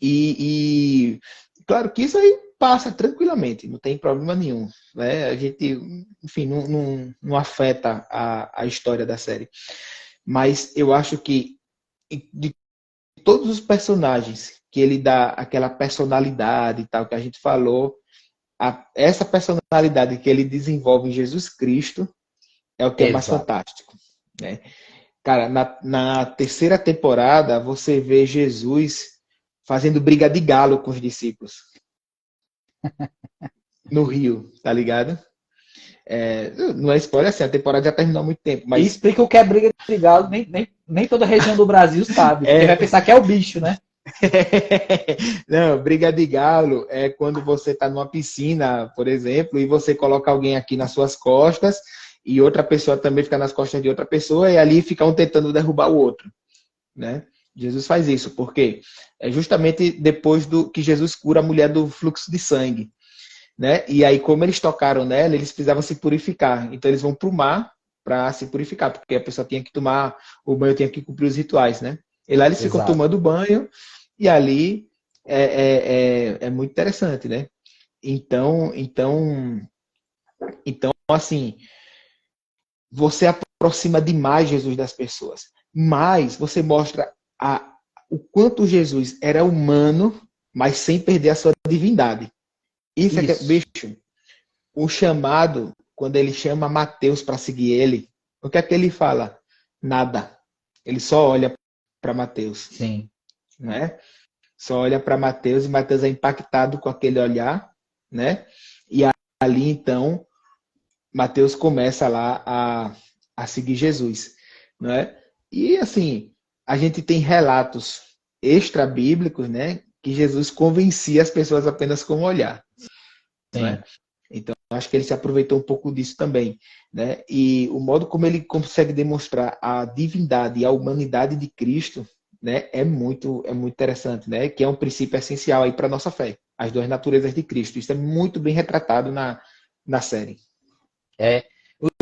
E claro que isso aí passa tranquilamente, não tem problema nenhum. Né? A gente, enfim, não afeta a história da série. Mas eu acho que de todos os personagens que ele dá aquela personalidade e tal que a gente falou, essa personalidade que ele desenvolve em Jesus Cristo é o que é mais Exato. fantástico, né? Cara, na terceira temporada, você vê Jesus fazendo briga de galo com os discípulos no Rio, tá ligado? Não é spoiler assim, a temporada já terminou há muito tempo, E mas explica o que é briga de galo, nem toda região do Brasil sabe, porque vai é, pensar que é o bicho, né? não, briga de galo é quando você está numa piscina, por exemplo, e você coloca alguém aqui nas suas costas e outra pessoa também fica nas costas de outra pessoa e ali fica um tentando derrubar o outro, né? Jesus faz isso, porque é justamente depois do que Jesus cura a mulher do fluxo de sangue, né? E aí, como eles tocaram nela, eles precisavam se purificar. Então, eles vão para o mar para se purificar, porque a pessoa tinha que tomar o banho, tinha que cumprir os rituais, né? E lá eles ficam Exato. tomando banho, e ali é muito interessante, né? Então, assim, você aproxima demais Jesus das pessoas, mas você mostra o quanto Jesus era humano, mas sem perder a sua divindade. Isso é que, Isso. bicho, o chamado, quando ele chama Mateus para seguir ele, o que é que ele fala? Nada. Ele só olha para Mateus, Sim. né? Só olha para Mateus e Mateus é impactado com aquele olhar, né? E ali então Mateus começa lá a seguir Jesus, né? E assim, a gente tem relatos extra-bíblicos, né? Que Jesus convencia as pessoas apenas com o olhar, não é? Sim. Então, acho que ele se aproveitou um pouco disso também, né? E o modo como ele consegue demonstrar a divindade e a humanidade de Cristo, né, é muito interessante, né? Que é um princípio essencial aí para nossa fé, as duas naturezas de Cristo. Isso é muito bem retratado na série. É.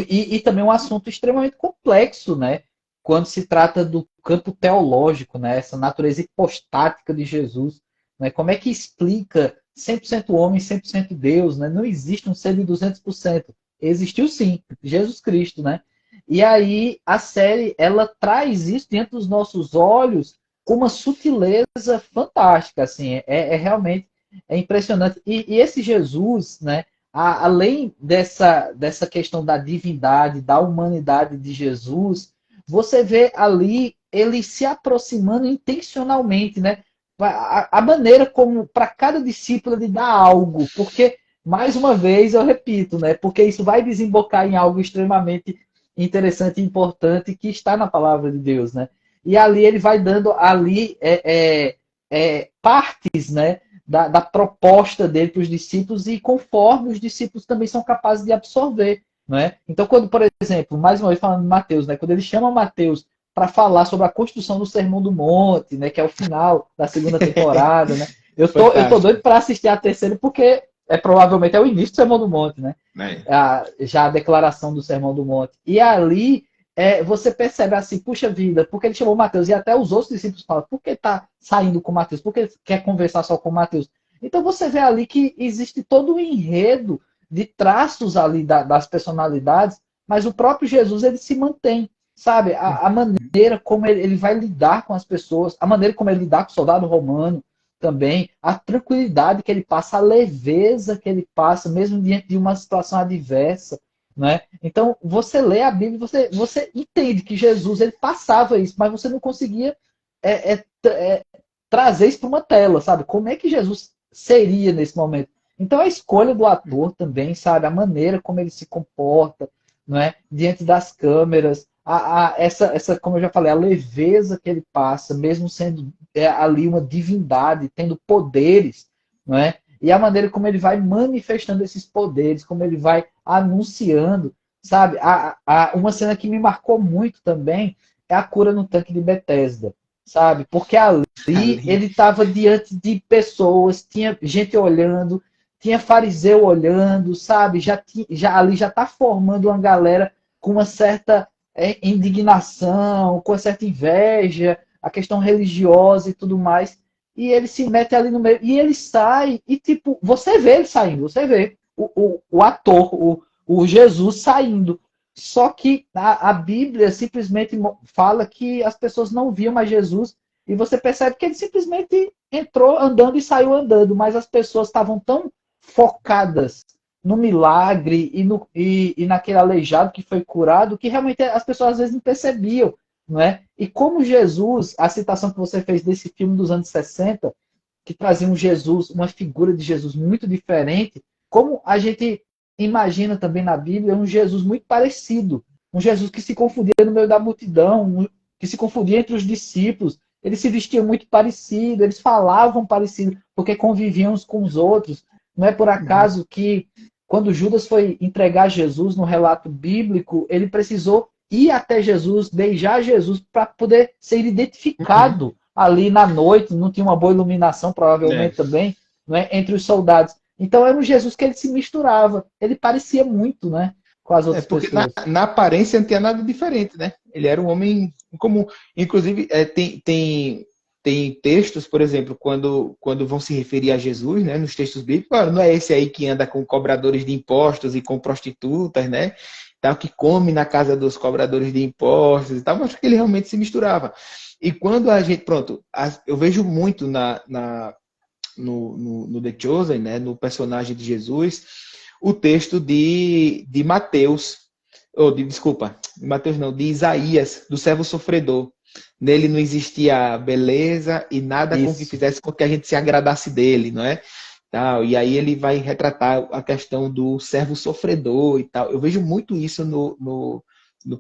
E também um assunto extremamente complexo, né? Quando se trata do campo teológico, né? Essa natureza hipostática de Jesus, né? Como é que explica 100% homem, 100% Deus, né? Não existe um ser de 200%. Existiu sim, Jesus Cristo, né? E aí a série, ela traz isso diante dos nossos olhos com uma sutileza fantástica, assim, realmente impressionante. E esse Jesus, né? Além dessa questão da divindade, da humanidade de Jesus, você vê ali ele se aproximando intencionalmente, né? A maneira como para cada discípulo ele dá algo, porque mais uma vez eu repito, né? Porque isso vai desembocar em algo extremamente interessante e importante que está na palavra de Deus, né? E ali ele vai dando ali partes, né? Da proposta dele para os discípulos e conforme os discípulos também são capazes de absorver. Não é? Então, quando, por exemplo, mais uma vez falando de Mateus, né, quando ele chama Mateus para falar sobre a construção do Sermão do Monte, né, que é o final da segunda temporada, né, eu tô doido Fantástico. para assistir a terceira porque provavelmente é o início do Sermão do Monte, né? Né? Já a declaração do Sermão do Monte. E ali você percebe assim, puxa vida, porque ele chamou Mateus e até os outros discípulos falam, por que está saindo com Mateus? Por que quer conversar só com Mateus? Então você vê ali que existe todo um enredo de traços ali das personalidades, mas o próprio Jesus ele se mantém, sabe? A maneira como ele vai lidar com as pessoas, a maneira como ele lidar com o soldado romano também, a tranquilidade que ele passa, a leveza que ele passa, mesmo diante de uma situação adversa, né? Então, você lê a Bíblia, você entende que Jesus ele passava isso, mas você não conseguia trazer isso para uma tela, sabe? Como é que Jesus seria nesse momento? Então, a escolha do ator também, sabe? A maneira como ele se comporta, não é? Diante das câmeras, como eu já falei, a leveza que ele passa, mesmo sendo ali uma divindade, tendo poderes, não é? E a maneira como ele vai manifestando esses poderes, como ele vai anunciando, sabe? Uma cena que me marcou muito também é a cura no tanque de Bethesda, sabe? Porque ali Ali. ele estava diante de pessoas, tinha gente olhando, tinha fariseu olhando, sabe? Ali já está formando uma galera com uma certa indignação, com uma certa inveja, a questão religiosa e tudo mais. E ele se mete ali no meio. E ele sai, e tipo, você vê ele saindo, você vê o ator, o Jesus saindo. Só que a Bíblia simplesmente fala que as pessoas não viam mais Jesus. E você percebe que ele simplesmente entrou andando e saiu andando. Mas as pessoas estavam tão focadas no milagre e naquele aleijado que foi curado, que realmente as pessoas às vezes não percebiam, não é? E como Jesus, a citação que você fez desse filme dos anos 60, que trazia um Jesus, uma figura de Jesus muito diferente, como a gente imagina também na Bíblia um Jesus muito parecido, um Jesus que se confundia no meio da multidão, que se confundia entre os discípulos, eles se vestiam muito parecido, eles falavam parecido, porque conviviam uns com os outros. Não é por acaso que quando Judas foi entregar Jesus no relato bíblico, ele precisou ir até Jesus, beijar Jesus, para poder ser identificado ali na noite, não tinha uma boa iluminação, provavelmente também, não é? Entre os soldados. Então era um Jesus que ele se misturava, ele parecia muito, né, com as outras Porque pessoas. na aparência não tinha nada diferente, né? Ele era um homem comum. Inclusive, tem textos, por exemplo, quando vão se referir a Jesus, né, nos textos bíblicos, claro, não é esse aí que anda com cobradores de impostos e com prostitutas, né? Tal, que come na casa dos cobradores de impostos e tal, mas que ele realmente se misturava. E quando a gente, pronto, eu vejo muito no The Chosen, né, no personagem de Jesus, o texto de Mateus, desculpa, Mateus não, de Isaías, do servo sofredor. Nele não existia beleza e nada com que fizesse com que a gente se agradasse dele, não é? Tal, e aí ele vai retratar a questão do servo sofredor e tal. Eu vejo muito isso no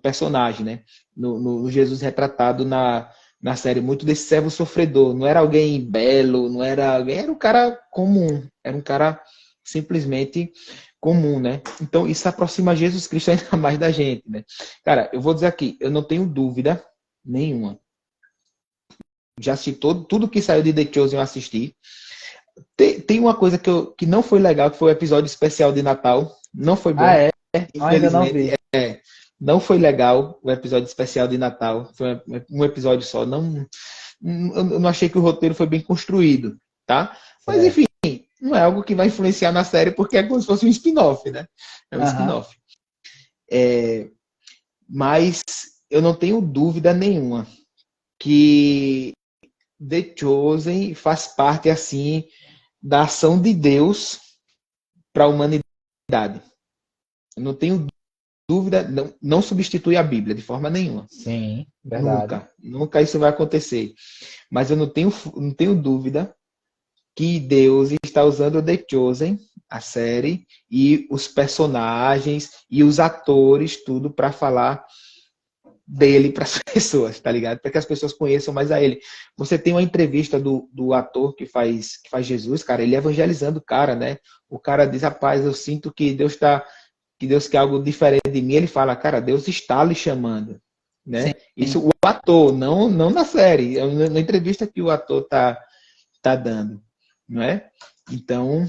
personagem, né? No Jesus retratado na série, muito desse servo sofredor. Não era alguém belo, não era alguém, era um cara comum, era um cara simplesmente comum, né? Então isso aproxima Jesus Cristo ainda mais da gente, né? Cara, eu vou dizer aqui, eu não tenho dúvida nenhuma. Já assisti tudo que saiu de The Chosen, eu assisti. Tem uma coisa que não foi legal, que foi o episódio especial de Natal. Não foi bom. Ah, é? Ainda não Infelizmente, vi. não foi legal o episódio especial de Natal. Foi um episódio só. Não, eu não achei que o roteiro foi bem construído, tá? Mas É. enfim, não é algo que vai influenciar na série, porque é como se fosse um spin-off, né? É um spin-off. Mas eu não tenho dúvida nenhuma que The Chosen faz parte, assim, da ação de Deus para a humanidade. Eu não tenho dúvida, não substitui a Bíblia de forma nenhuma. Sim, verdade. Nunca isso vai acontecer. Mas eu não tenho dúvida que Deus está usando The Chosen, a série, e os personagens e os atores, tudo para falar dele para as pessoas, tá ligado? Para que as pessoas conheçam mais a ele. Você tem uma entrevista do ator que faz Jesus, cara, ele evangelizando o cara, né? O cara diz, rapaz, eu sinto que Deus quer algo diferente de mim. Ele fala, cara, Deus está lhe chamando, né? Sim. Isso o ator, não na série, é na entrevista que o ator tá dando, não é? Então,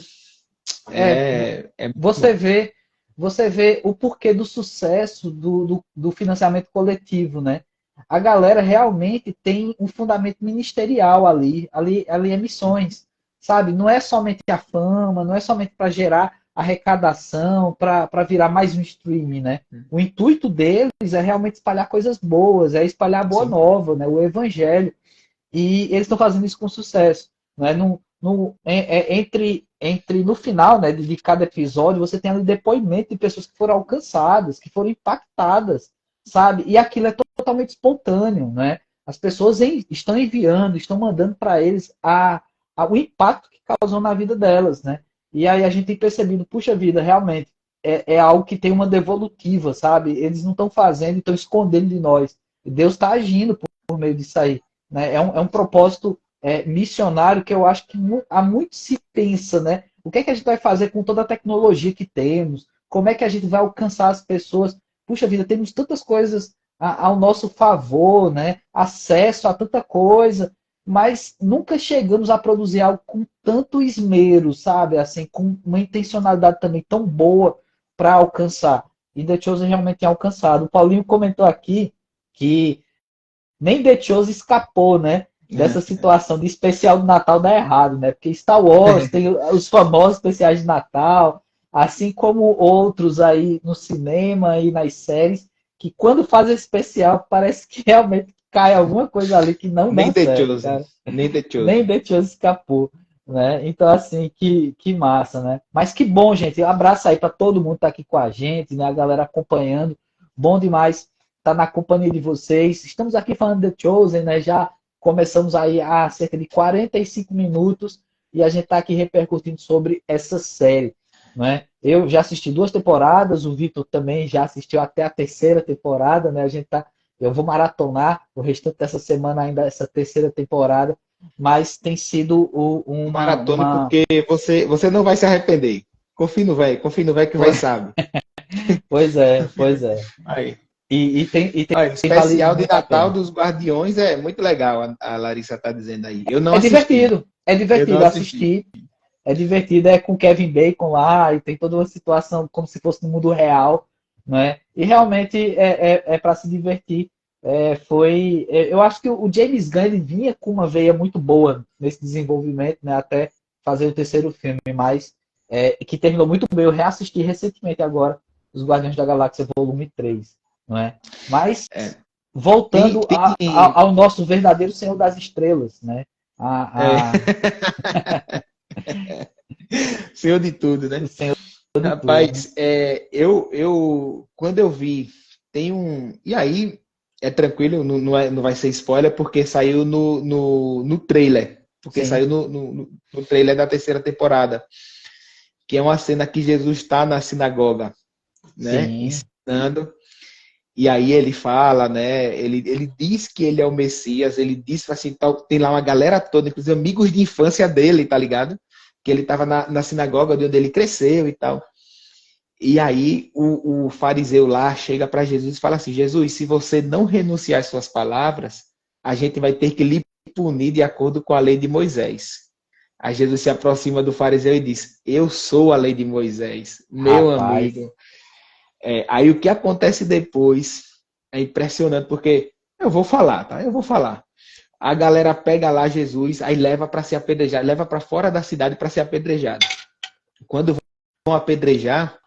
Você vê o porquê do sucesso do financiamento coletivo, né? A galera realmente tem um fundamento ministerial ali é missões, sabe? Não é somente a fama, não é somente para gerar arrecadação, para virar mais um streaming, né? O intuito deles é realmente espalhar coisas boas, é espalhar a boa nova, né? O evangelho. E eles estão fazendo isso com sucesso, né? No final, né, de cada episódio, você tem ali depoimento de pessoas que foram alcançadas, que foram impactadas, sabe? E aquilo é totalmente espontâneo, né? As pessoas estão enviando, estão mandando para eles o impacto que causou na vida delas, né? E aí a gente tem percebido, puxa vida, realmente, é algo que tem uma devolutiva, sabe? Eles não estão fazendo, estão escondendo de nós. Deus está agindo por meio disso aí, né? É um propósito missionário que eu acho que há muito se pensa, né? O que é que a gente vai fazer com toda a tecnologia que temos? Como é que a gente vai alcançar as pessoas? Puxa vida, temos tantas coisas ao nosso favor, né? Acesso a tanta coisa, mas nunca chegamos a produzir algo com tanto esmero, sabe? Assim, com uma intencionalidade também tão boa para alcançar. E The Chosen realmente tem alcançado. O Paulinho comentou aqui que nem The Chosen escapou, né? Dessa situação de especial do Natal dar errado, né? Porque Star Wars tem os famosos especiais de Natal, assim como outros aí no cinema e nas séries, que quando fazem especial parece que realmente cai alguma coisa ali que não Nem dá The certo, Chosen. cara. Nem The Nem Chosen. The Chosen escapou. né? Então, assim, que massa, né? Mas que bom, gente. Um abraço aí para todo mundo que tá aqui com a gente, né? A galera acompanhando. Bom demais estar na companhia de vocês. Estamos aqui falando de The Chosen, né? Já começamos aí há cerca de 45 minutos e a gente está aqui repercutindo sobre essa série, né? Eu já assisti 2 temporadas, o Vitor também já assistiu até a terceira temporada, né? Eu vou maratonar o restante dessa semana ainda essa terceira temporada, mas tem sido Maratona, porque você não vai se arrepender. Confie no velho que o velho sabe. Pois é, pois é. Aí. E Olha, o tem valido especial de muito a Natal pena. dos Guardiões é muito legal, a Larissa tá dizendo aí. Eu não É assisti. divertido, é Eu não divertido assisti. assistir. É divertido, é com Kevin Bacon lá e tem toda uma situação como se fosse no mundo real, né? E realmente é para se divertir. Eu acho que o James Gunn ele vinha com uma veia muito boa nesse desenvolvimento, né? Até fazer o terceiro filme, mas que terminou muito bem. Eu reassisti recentemente agora Os Guardiões da Galáxia Volume 3, não é? Mas É. Tem, voltando tem, ao nosso verdadeiro Senhor das Estrelas, né? é, A, Senhor de tudo, né? o Senhor de tudo, né? Rapaz, quando eu vi, tem um. E aí, é tranquilo, não vai ser spoiler, porque saiu no trailer. Porque Sim, saiu no trailer da terceira temporada. Que é uma cena que Jesus está na sinagoga, né? sim. Ensinando. E aí ele fala, né? Ele diz que ele é o Messias, ele diz assim, tal, tem lá uma galera toda, inclusive amigos de infância dele, tá ligado? Que ele estava na sinagoga de onde ele cresceu e tal. E aí o fariseu lá chega para Jesus e fala assim: Jesus, se você não renunciar às suas palavras, a gente vai ter que lhe punir de acordo com a lei de Moisés. Aí Jesus se aproxima do fariseu e diz: Eu sou a lei de Moisés, meu Rapaz, amigo. Aí o que acontece depois é impressionante, porque eu vou falar, tá? Eu vou falar. A galera pega lá Jesus, aí leva para ser apedrejado, leva para fora da cidade para ser apedrejado. Quando vão apedrejar,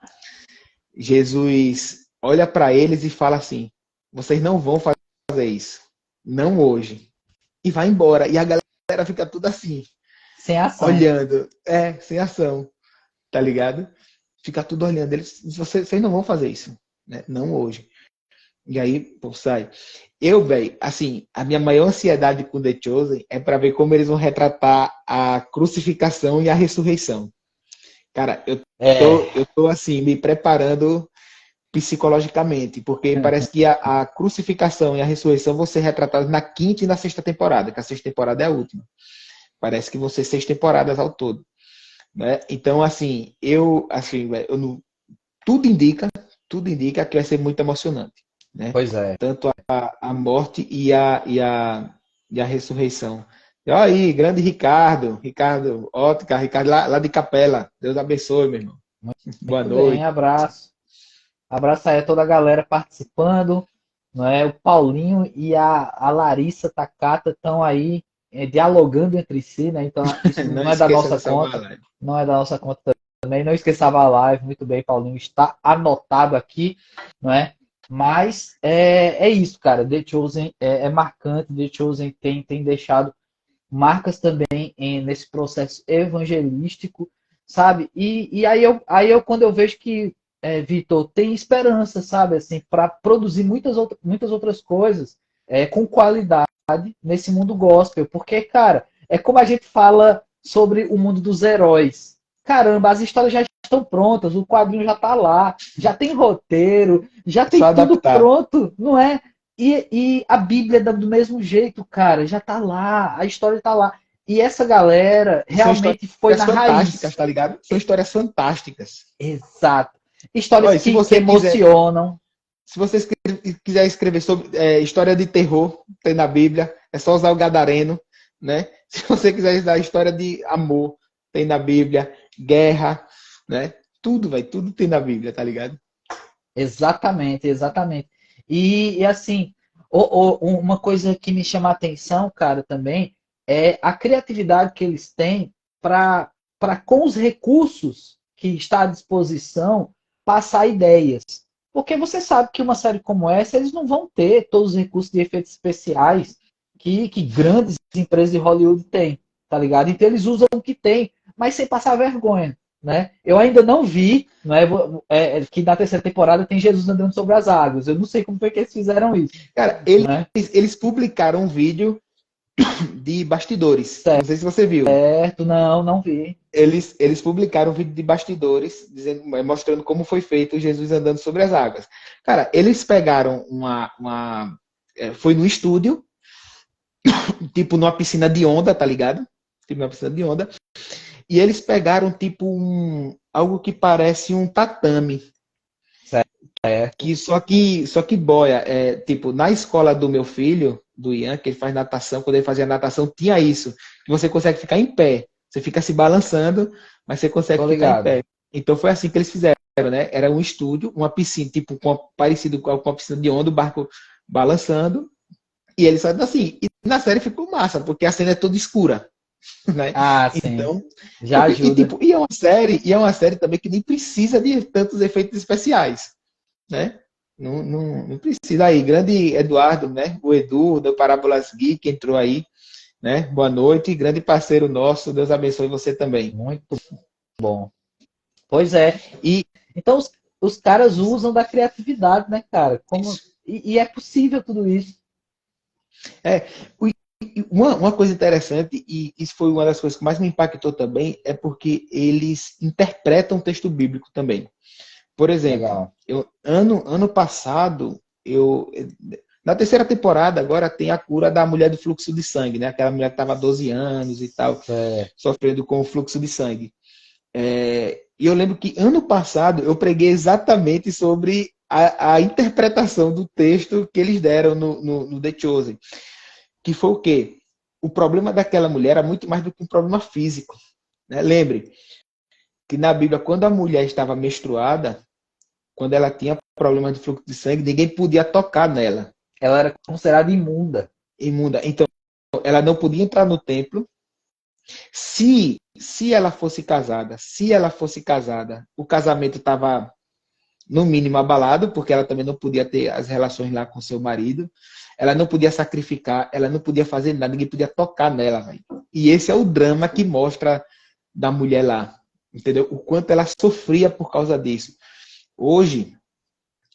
Jesus olha para eles e fala assim: vocês não vão fazer isso, não hoje. E vai embora. E a galera fica tudo assim, sem ação. olhando, sem ação, tá ligado? Fica tudo olhando. Vocês não vão fazer isso, né? Não hoje. E aí, pô, sai. Velho, assim, a minha maior ansiedade com The Chosen é para ver como eles vão retratar a crucificação e a ressurreição. Cara, É, eu tô assim, me preparando psicologicamente, porque parece que a crucificação e a ressurreição vão ser retratadas na quinta e na sexta temporada, que a sexta temporada é a última. Parece que vão ser 6 temporadas ao todo, né? Então, assim, eu não, tudo indica que vai ser muito emocionante, né? pois é. Tanto a morte e a ressurreição. E olha aí, grande Ricardo Ótica, Ricardo lá de Capela. Deus abençoe, meu irmão. Boa Muito bem, noite. abraço. Abraço aí a toda a galera participando, não é? O Paulinho e a Larissa Takata estão aí dialogando entre si, né? Então isso Não não é da esqueça nossa de salvar a conta, live. não é da nossa conta também. Não esqueçava a live, muito bem, Paulinho, está anotado aqui, não é? Mas é isso, cara. The Chosen é marcante, The Chosen tem deixado marcas também nesse processo evangelístico, sabe? E aí eu, quando eu vejo que, Vitor, tem esperança, sabe? Assim, para produzir muitas outras coisas com qualidade nesse mundo gospel. Porque, cara, é como a gente fala sobre o mundo dos heróis. Caramba, as histórias já estão prontas, o quadrinho já está lá, já tem roteiro, já É só tem tudo adaptar. pronto, não é? E a Bíblia do mesmo jeito, cara, já tá lá, a história tá lá. E essa galera E são realmente foi histórias na fantásticas, raiz. tá ligado? São histórias fantásticas. Exato. Histórias Olha, que emocionam. se você quiser escrever sobre história de terror, tem na Bíblia, é só usar o Gadareno, né? Se você quiser estudar história de amor, tem na Bíblia, guerra, né? Tudo, vai, tudo tem na Bíblia, tá ligado? Exatamente, exatamente. E assim, uma coisa que me chama a atenção, cara, também, é a criatividade que eles têm para com os recursos que está à disposição, passar ideias. Porque você sabe que uma série como essa, eles não vão ter todos os recursos de efeitos especiais que grandes empresas de Hollywood têm. tá ligado? Então eles usam o que tem, mas sem passar vergonha, né? Eu ainda não vi, né, que na terceira temporada tem Jesus andando sobre as águas. Eu não sei como foi que eles fizeram isso, Cara, né? eles publicaram um vídeo de bastidores. Não sei se você viu. Certo, não, não vi. Eles publicaram um vídeo de bastidores dizendo, mostrando como foi feito Jesus andando sobre as águas. Cara, eles pegaram foi no estúdio, tipo numa piscina de onda, tá ligado? Tipo numa piscina de onda. E eles pegaram tipo algo que parece um tatame. Certo. Só que boia, tipo, na escola do meu filho, do Ian, que ele faz natação, quando ele fazia natação, tinha isso, que você consegue ficar em pé. Você fica se balançando, mas você consegue Tô ficar em ligado. pé. Então foi assim que eles fizeram, né? Era um estúdio, uma piscina, tipo, parecido com a piscina de onda, o barco balançando, e eles fazem assim. E na série ficou massa, porque a cena é toda escura, né? Ah, sim. Então, Já ajuda. tipo, e é uma série também que nem precisa de tantos efeitos especiais, né? Não precisa. Aí, grande Eduardo, né? O Edu, do Parábolas Geek, entrou aí, né? Boa noite, grande parceiro nosso. Deus abençoe você também. Muito bom. Pois é. E Então os caras usam da criatividade, né, cara? E é possível tudo isso. é, uma coisa interessante, e isso foi uma das coisas que mais me impactou também, é porque eles interpretam o texto bíblico também. Por exemplo, Legal. ano passado, na terceira temporada agora tem a cura da mulher do fluxo de sangue, né? Aquela mulher que estava há 12 anos e tal, É, sofrendo com o fluxo de sangue. E eu lembro que ano passado eu preguei exatamente sobre a interpretação do texto que eles deram no The Chosen, que foi o quê? O problema daquela mulher era muito mais do que um problema físico, né? Lembre que na Bíblia, quando a mulher estava menstruada, quando ela tinha problema de fluxo de sangue, ninguém podia tocar nela, ela era considerada imunda. imunda. Então, ela não podia entrar no templo. Se ela fosse casada, o casamento estava no mínimo abalado, porque ela também não podia ter as relações lá com seu marido. Ela não podia sacrificar, ela não podia fazer nada, ninguém podia tocar nela, véio. E esse é o drama que mostra da mulher lá, entendeu? O quanto ela sofria por causa disso. Hoje,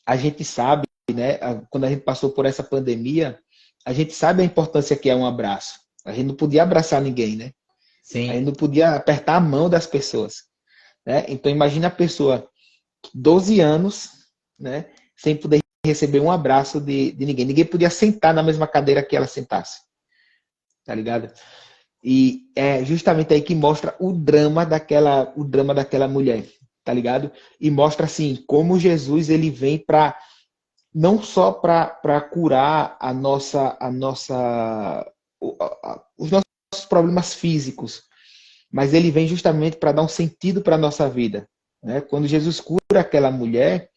a gente sabe, né, quando a gente passou por essa pandemia, a gente sabe a importância que é um abraço. A gente não podia abraçar ninguém, né? A gente Sim. não podia apertar a mão das pessoas, né? Então imagina a pessoa 12 anos, né, sem poder receber um abraço de ninguém. Ninguém podia sentar na mesma cadeira que ela sentasse, tá ligado? E é justamente aí que mostra o drama daquela mulher, tá ligado? E mostra assim como Jesus ele vem para não só para curar os nossos problemas físicos, mas ele vem justamente para dar um sentido para a nossa vida, né? Quando Jesus cura aquela mulher,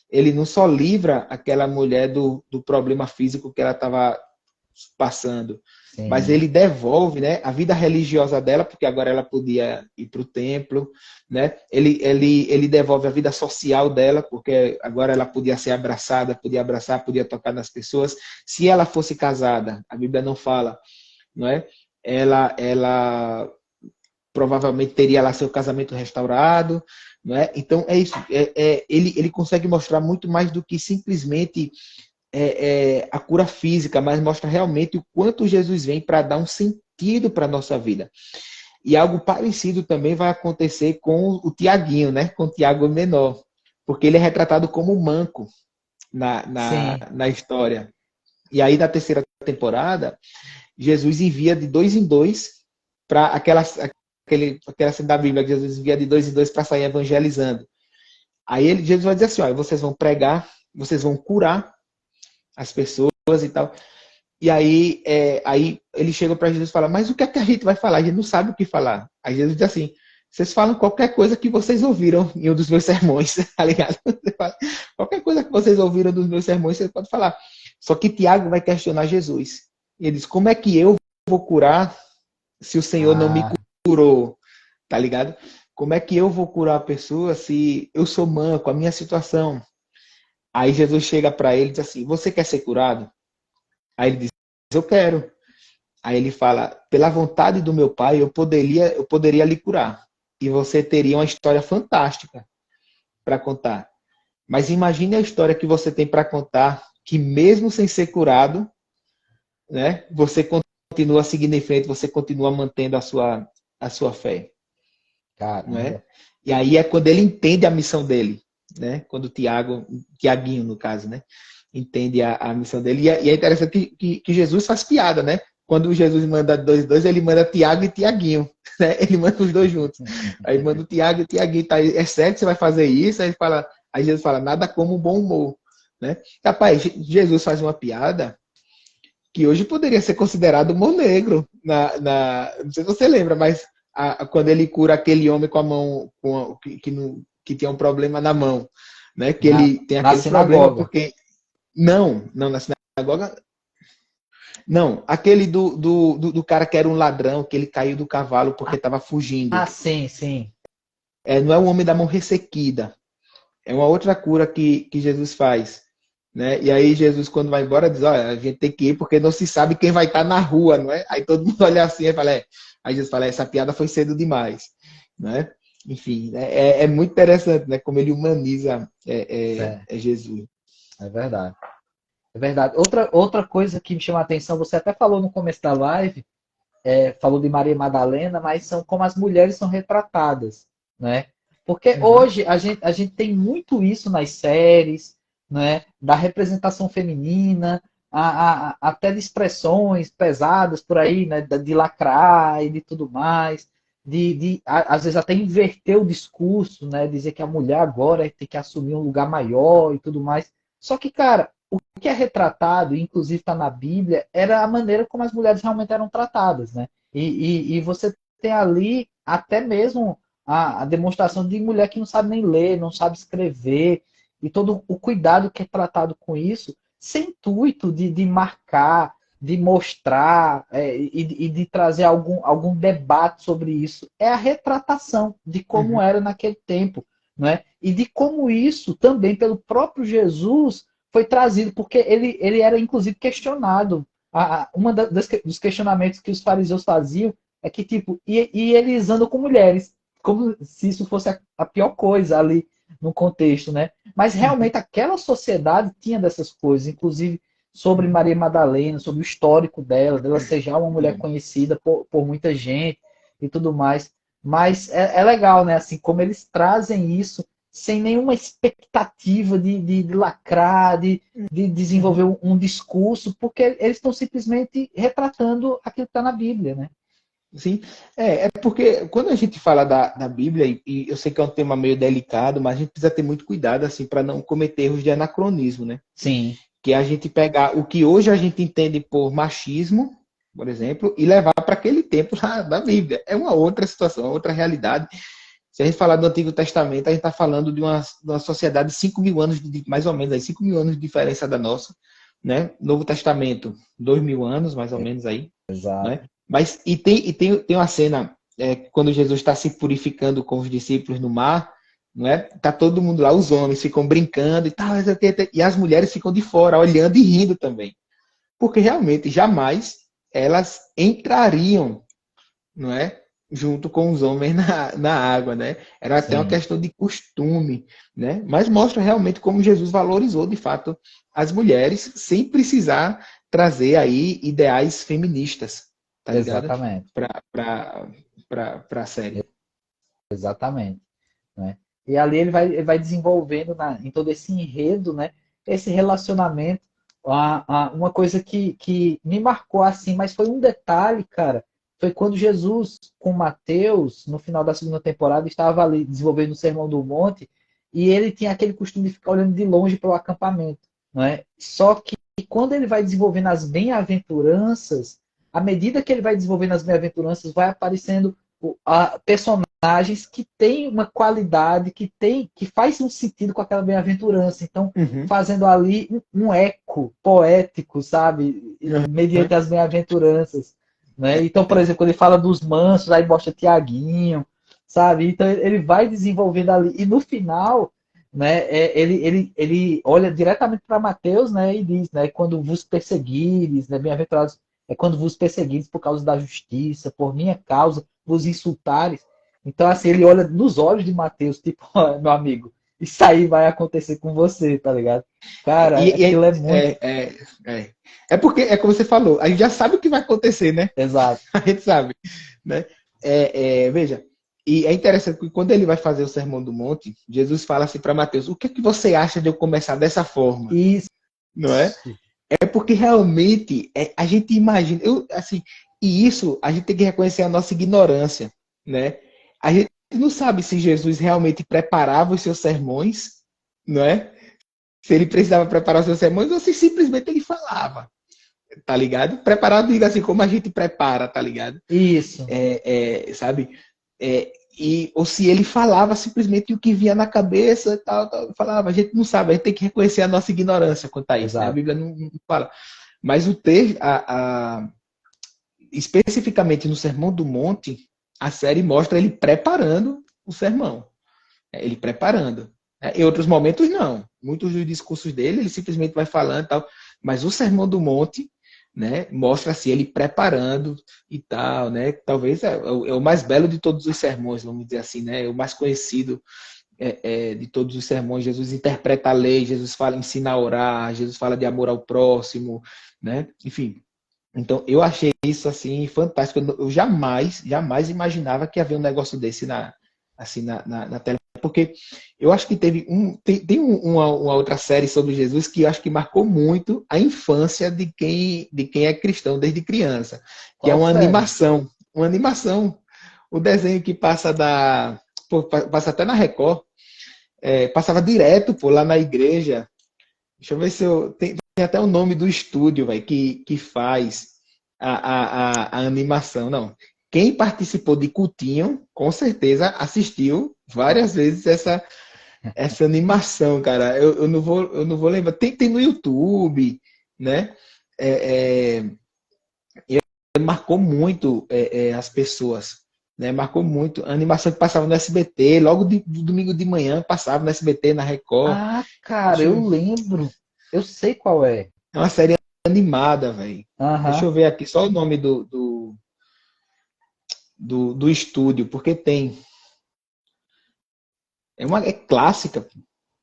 ele não só livra aquela mulher do problema físico que ela estava passando, mas Sim. ele devolve, né, a vida religiosa dela, porque agora ela podia ir para o templo, né? Ele devolve a vida social dela, porque agora ela podia ser abraçada, podia abraçar, podia tocar nas pessoas. Se ela fosse casada, a Bíblia não fala, não é? Ela provavelmente teria lá seu casamento restaurado, não é? Então é isso. Ele consegue mostrar muito mais do que simplesmente a cura física, mas mostra realmente o quanto Jesus vem para dar um sentido para a nossa vida. E algo parecido também vai acontecer com o Tiaguinho, né? Com o Tiago menor, porque ele é retratado como manco na, na, Sim. na história. E aí, na terceira temporada, Jesus envia de dois em dois para aquela cena da Bíblia que Jesus envia de dois em dois para sair evangelizando. Aí Jesus vai dizer assim: olha, vocês vão pregar, vocês vão curar as pessoas e tal. E aí ele chega para Jesus e fala: mas o que é que a gente vai falar? A gente não sabe o que falar. Aí Jesus diz assim: vocês falam qualquer coisa que vocês ouviram em um dos meus sermões, tá ligado? Qualquer coisa que vocês ouviram dos meus sermões, você pode falar. Só que Tiago vai questionar Jesus. E ele diz: como é que eu vou curar se o Senhor não me Ah, curou? Tá ligado? Como é que eu vou curar a pessoa se eu sou manco, a minha situação? Aí Jesus chega para ele e diz assim: você quer ser curado? Aí ele diz: eu quero. Aí ele fala, pela vontade do meu pai, eu poderia lhe curar. E você teria uma história fantástica para contar. Mas imagine a história que você tem para contar, que mesmo sem ser curado, né, você continua seguindo em frente, você continua mantendo a sua fé, não Caramba. é? E aí é quando ele entende a missão dele, né? Quando Tiaguinho, no caso, né? Entende a missão dele. E é interessante que Jesus faz piada, né? Quando Jesus manda dois, ele manda Tiago e Tiaguinho, né? Ele manda os dois juntos. Aí manda o Tiago e o Tiaguinho, tá? É sério que você vai fazer isso? Aí Jesus fala, nada como bom humor, né? Rapaz, Jesus faz uma piada que hoje poderia ser considerado humor negro. Não sei se você lembra, mas quando ele cura aquele homem com a mão, que tinha um problema na mão, né? Que Na, ele tem na aquele problema sinagoga. porque. Não, na sinagoga. Não, aquele do cara que era um ladrão, que ele caiu do cavalo porque estava fugindo. Ah, sim, sim. Não é o homem da mão ressequida. É uma outra cura que Jesus faz. Né? E aí Jesus, quando vai embora, diz, olha, a gente tem que ir porque não se sabe quem vai estar na rua, não é? Aí todo mundo olha assim e fala, Aí Jesus fala, essa piada foi cedo demais. Né? Enfim, é muito interessante, né? Como ele humaniza É, Jesus. é verdade. É verdade. Outra coisa que me chama a atenção, você até falou no começo da live, falou de Maria Madalena, mas são como as mulheres são retratadas, né? Porque Uhum. hoje a gente tem muito isso nas séries, né? Da representação feminina, até de expressões pesadas por aí, né? De lacrar e de tudo mais, às vezes até inverter o discurso, né? Dizer que a mulher agora tem que assumir um lugar maior e tudo mais. Só que, cara, o que é retratado, inclusive está na Bíblia, era a maneira como as mulheres realmente eram tratadas, né? E você tem ali até mesmo a demonstração de mulher que não sabe nem ler, não sabe escrever, e todo o cuidado que é tratado com isso, sem intuito de marcar, de mostrar e de trazer algum debate sobre isso. É a retratação de como Uhum. era naquele tempo, né? E de como isso também pelo próprio Jesus foi trazido, porque ele era inclusive questionado. Uma dos questionamentos que os fariseus faziam é que, tipo, e eles andam com mulheres, como se isso fosse a pior coisa ali no contexto, né? Mas Uhum. realmente aquela sociedade tinha dessas coisas, inclusive sobre Maria Madalena, sobre o histórico dela ser já uma mulher Uhum. conhecida por muita gente e tudo mais. Mas é legal, né? Assim, como eles trazem isso sem nenhuma expectativa de lacrar, de desenvolver Uhum. um discurso, porque eles estão simplesmente retratando aquilo que está na Bíblia, né? Sim, é porque quando a gente fala da Bíblia, e eu sei que é um tema meio delicado, mas a gente precisa ter muito cuidado assim para não cometer erros de anacronismo, né? Sim, Que é a gente pegar o que hoje a gente entende por machismo, por exemplo, e levar para aquele tempo da Bíblia. É uma outra situação, outra realidade. Se a gente falar do Antigo Testamento, a gente está falando de uma sociedade de 5 mil anos, mais ou menos, aí, 5 mil anos de diferença da nossa, né? Novo Testamento, 2 mil anos, mais ou menos aí, exato. né? Mas tem uma cena quando Jesus está se purificando com os discípulos no mar, não é? Tá todo mundo lá, os homens ficam brincando e tal, e as mulheres ficam de fora, olhando e rindo também, porque realmente jamais elas entrariam, não é? Junto com os homens na água, né? Era até uma Sim, questão de costume, né? Mas mostra realmente como Jesus valorizou de fato as mulheres sem precisar trazer aí ideais feministas, tá ligado? exatamente. Para a série. Exatamente. Né? E ali ele vai desenvolvendo em todo esse enredo, né? Esse relacionamento. Uma coisa que me marcou assim, mas foi um detalhe, cara. Foi quando Jesus, com Mateus, no final da segunda temporada, estava ali desenvolvendo o Sermão do Monte, e ele tinha aquele costume de ficar olhando de longe para o acampamento. Não é? Só que quando ele vai desenvolvendo as bem-aventuranças, à medida que ele vai desenvolvendo as bem-aventuranças, vai aparecendo personagens que têm uma qualidade, que faz um sentido com aquela bem-aventurança. Então, Uhum. fazendo ali um eco poético, sabe? Mediante as bem-aventuranças. Né? Então, por exemplo, quando ele fala dos mansos, aí mostra Tiaguinho, sabe? Então, ele vai desenvolvendo ali. E no final, né, ele olha diretamente para Mateus, né, e diz, né, quando vos perseguires, né, bem-aventurados. é quando vos perseguires por causa da justiça, por minha causa, vos insultares. Então, assim, ele olha nos olhos de Mateus, tipo, ó, meu amigo, isso aí vai acontecer com você, tá ligado? Cara, aquilo é muito é. É porque, é como você falou, a gente já sabe o que vai acontecer, né? exato. A gente sabe, né? Veja, e é interessante que quando ele vai fazer o Sermão do Monte, Jesus fala assim para Mateus: o que é que você acha de eu começar dessa forma? Isso. Não é? É porque realmente a gente imagina, assim, e isso a gente tem que reconhecer a nossa ignorância, né? A gente não sabe se Jesus realmente preparava os seus sermões, não é? Se ele precisava preparar os seus sermões ou se simplesmente ele falava, tá ligado? Preparado, diga assim, como a gente prepara, tá ligado? Isso. Sabe? Ou se ele falava simplesmente o que vinha na cabeça, tal, falava. A gente não sabe, a gente tem que reconhecer a nossa ignorância quanto a isso, né? A Exato. Bíblia não fala. Mas o texto, especificamente no Sermão do Monte, a série mostra ele preparando o sermão. Ele preparando. Em outros momentos, não. Muitos dos discursos dele, ele simplesmente vai falando e tal. Mas o Sermão do Monte, né, mostra assim, ele preparando e tal, né? Talvez é o mais belo de todos os sermões, vamos dizer assim, né? É o mais conhecido de todos os sermões. Jesus interpreta a lei, Jesus fala, ensina a orar, Jesus fala de amor ao próximo, né? Enfim. Então, eu achei isso assim fantástico. Eu jamais imaginava que havia um negócio desse na tela. Porque eu acho que tem uma outra série sobre Jesus que eu acho que marcou muito a infância de quem é cristão desde criança, que é Qual uma série? animação. Uma animação. O desenho que passa até na Record, passava direto, pô, lá na igreja. Deixa eu ver se eu. Tem até o nome do estúdio, velho, que faz a animação. Não. Quem participou de Coutinho, com certeza assistiu várias vezes essa animação, cara. Eu não vou lembrar. Tem no YouTube, né? É, é, marcou muito as pessoas. Né? Marcou muito. A animação que passava no SBT, logo de domingo de manhã, passava no SBT, na Record. Ah, cara, Deixa eu eu lembro. Eu sei qual é. É uma série animada, velho. Deixa Aham. eu ver aqui só o nome do estúdio, porque tem. É clássica.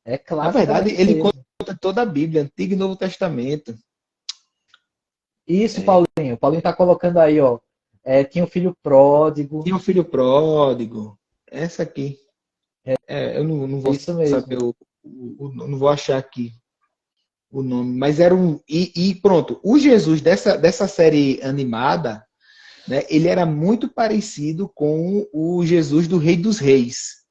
É Na clássica verdade, ele mesmo. conta toda a Bíblia, Antigo e Novo Testamento. Isso, É, Paulinho. O Paulinho tá colocando aí, ó. Tinha o filho pródigo. Tinha o Filho Pródigo. Essa aqui. Eu não É vou isso mesmo. saber, não vou achar aqui o nome, mas era um. E pronto, o Jesus dessa série animada, né, ele era muito parecido com o Jesus do Rei dos Reis.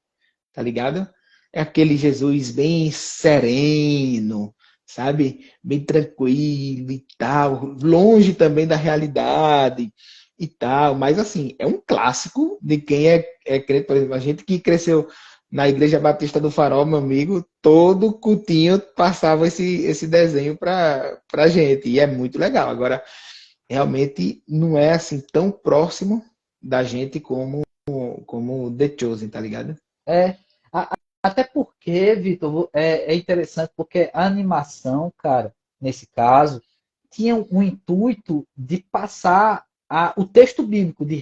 Tá ligado? É aquele Jesus bem sereno, sabe? Bem tranquilo e tal, longe também da realidade e tal. Mas, assim, é um clássico de quem é crente. Por exemplo, a gente que cresceu na Igreja Batista do Farol, meu amigo, todo cultinho passava esse desenho pra gente. E é muito legal. Agora, realmente não é assim tão próximo da gente como The Chosen, tá ligado? É. Até porque, Vitor, é interessante porque a animação, cara, nesse caso, tinha um intuito de passar o texto bíblico, de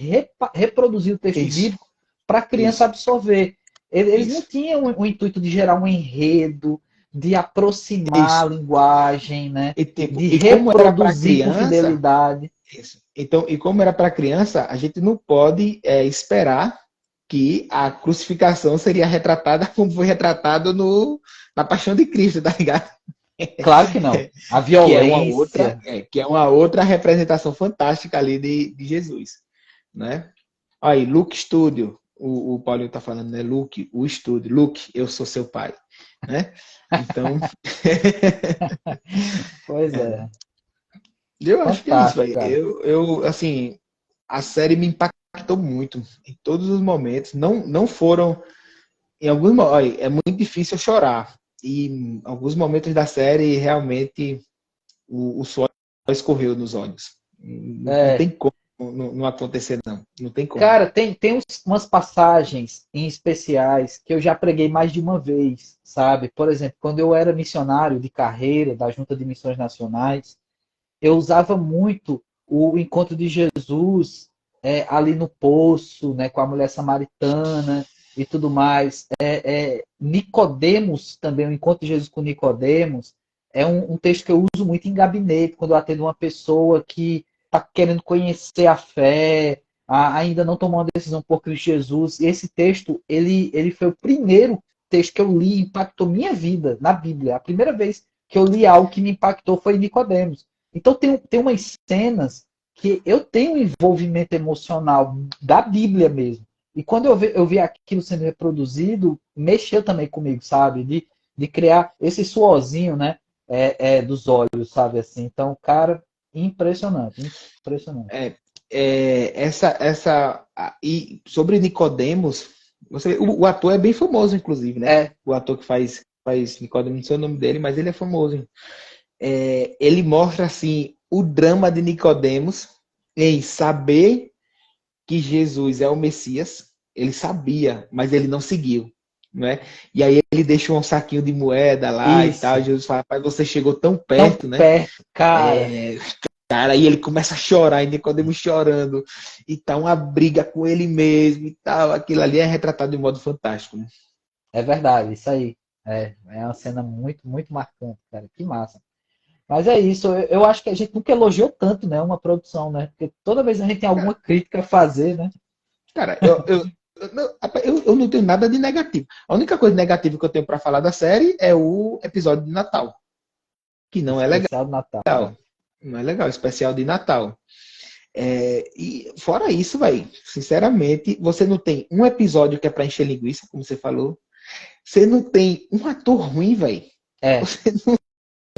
reproduzir o texto Isso, bíblico para a criança isso, absorver. Eles não isso. tinham o intuito de gerar um enredo, de aproximar a Isso. linguagem, né? E, tipo, De e como era para reproduzir com criança, fidelidade. isso. Então, e como era para criança, a gente não pode esperar que a crucificação seria retratada como foi retratado na Paixão de Cristo, tá ligado? Claro que não. A Que é uma outra, violência. representação fantástica ali de Jesus, né? Aí, Luke Studio, o Paulinho tá falando, né? Luke, o estúdio. Luke, eu sou seu pai, né? Então, Pois é. eu acho que é isso, Fantástico, velho. cara. Assim, a série me impactou muito em todos os momentos. Não foram. Olha, é muito difícil eu chorar. E em alguns momentos da série, realmente, o suor escorreu nos olhos. Não É, tem como não acontecer, não. Não tem como. cara, tem umas passagens em especiais que eu já preguei mais de uma vez, sabe? Por exemplo, quando eu era missionário de carreira da Junta de Missões Nacionais, eu usava muito o encontro de Jesus ali no poço, né, com a mulher samaritana e tudo mais. Nicodemos também, o encontro de Jesus com Nicodemos, é um texto que eu uso muito em gabinete, quando eu atendo uma pessoa que está querendo conhecer a fé, ainda não tomou uma decisão por Cristo Jesus. E esse texto, ele foi o primeiro texto que eu li e impactou minha vida na Bíblia. A primeira vez que eu li algo que me impactou foi Nicodemos. Então tem umas cenas que eu tenho um envolvimento emocional da Bíblia mesmo. E quando eu vi aquilo sendo reproduzido, mexeu também comigo, sabe? De criar esse suorzinho, né? Dos olhos, sabe? Assim. Então, cara, impressionante, impressionante. E sobre Nicodemos, o ator é bem famoso, inclusive, né? O ator que faz Nicodemos, não sei o nome dele, mas ele é famoso. Ele mostra assim o drama de Nicodemos em saber que Jesus é o Messias. Ele sabia, mas ele não seguiu, né? E aí ele deixou um saquinho de moeda lá Isso. e tal. Jesus fala: "Pai, você chegou tão Tão perto, né?" perto, cara. Cara, e ele começa a chorar, e Nicodemos chorando, e tá uma briga com ele mesmo e tal. Aquilo ali é retratado de um modo fantástico, né? É verdade, isso aí. É uma cena muito, muito marcante, cara. Que massa. Mas é isso, eu acho que a gente nunca elogiou tanto, né, uma produção, né? Porque toda vez a gente tem alguma crítica a fazer, né? Cara, eu não tenho nada de negativo. A única coisa negativa que eu tenho pra falar da série é o episódio de Natal, que não é legal. Especial do Natal. Não é legal, especial de Natal. E fora isso, velho, sinceramente, você não tem um episódio que é pra encher linguiça, como você falou. Você não tem um ator ruim, velho. Você não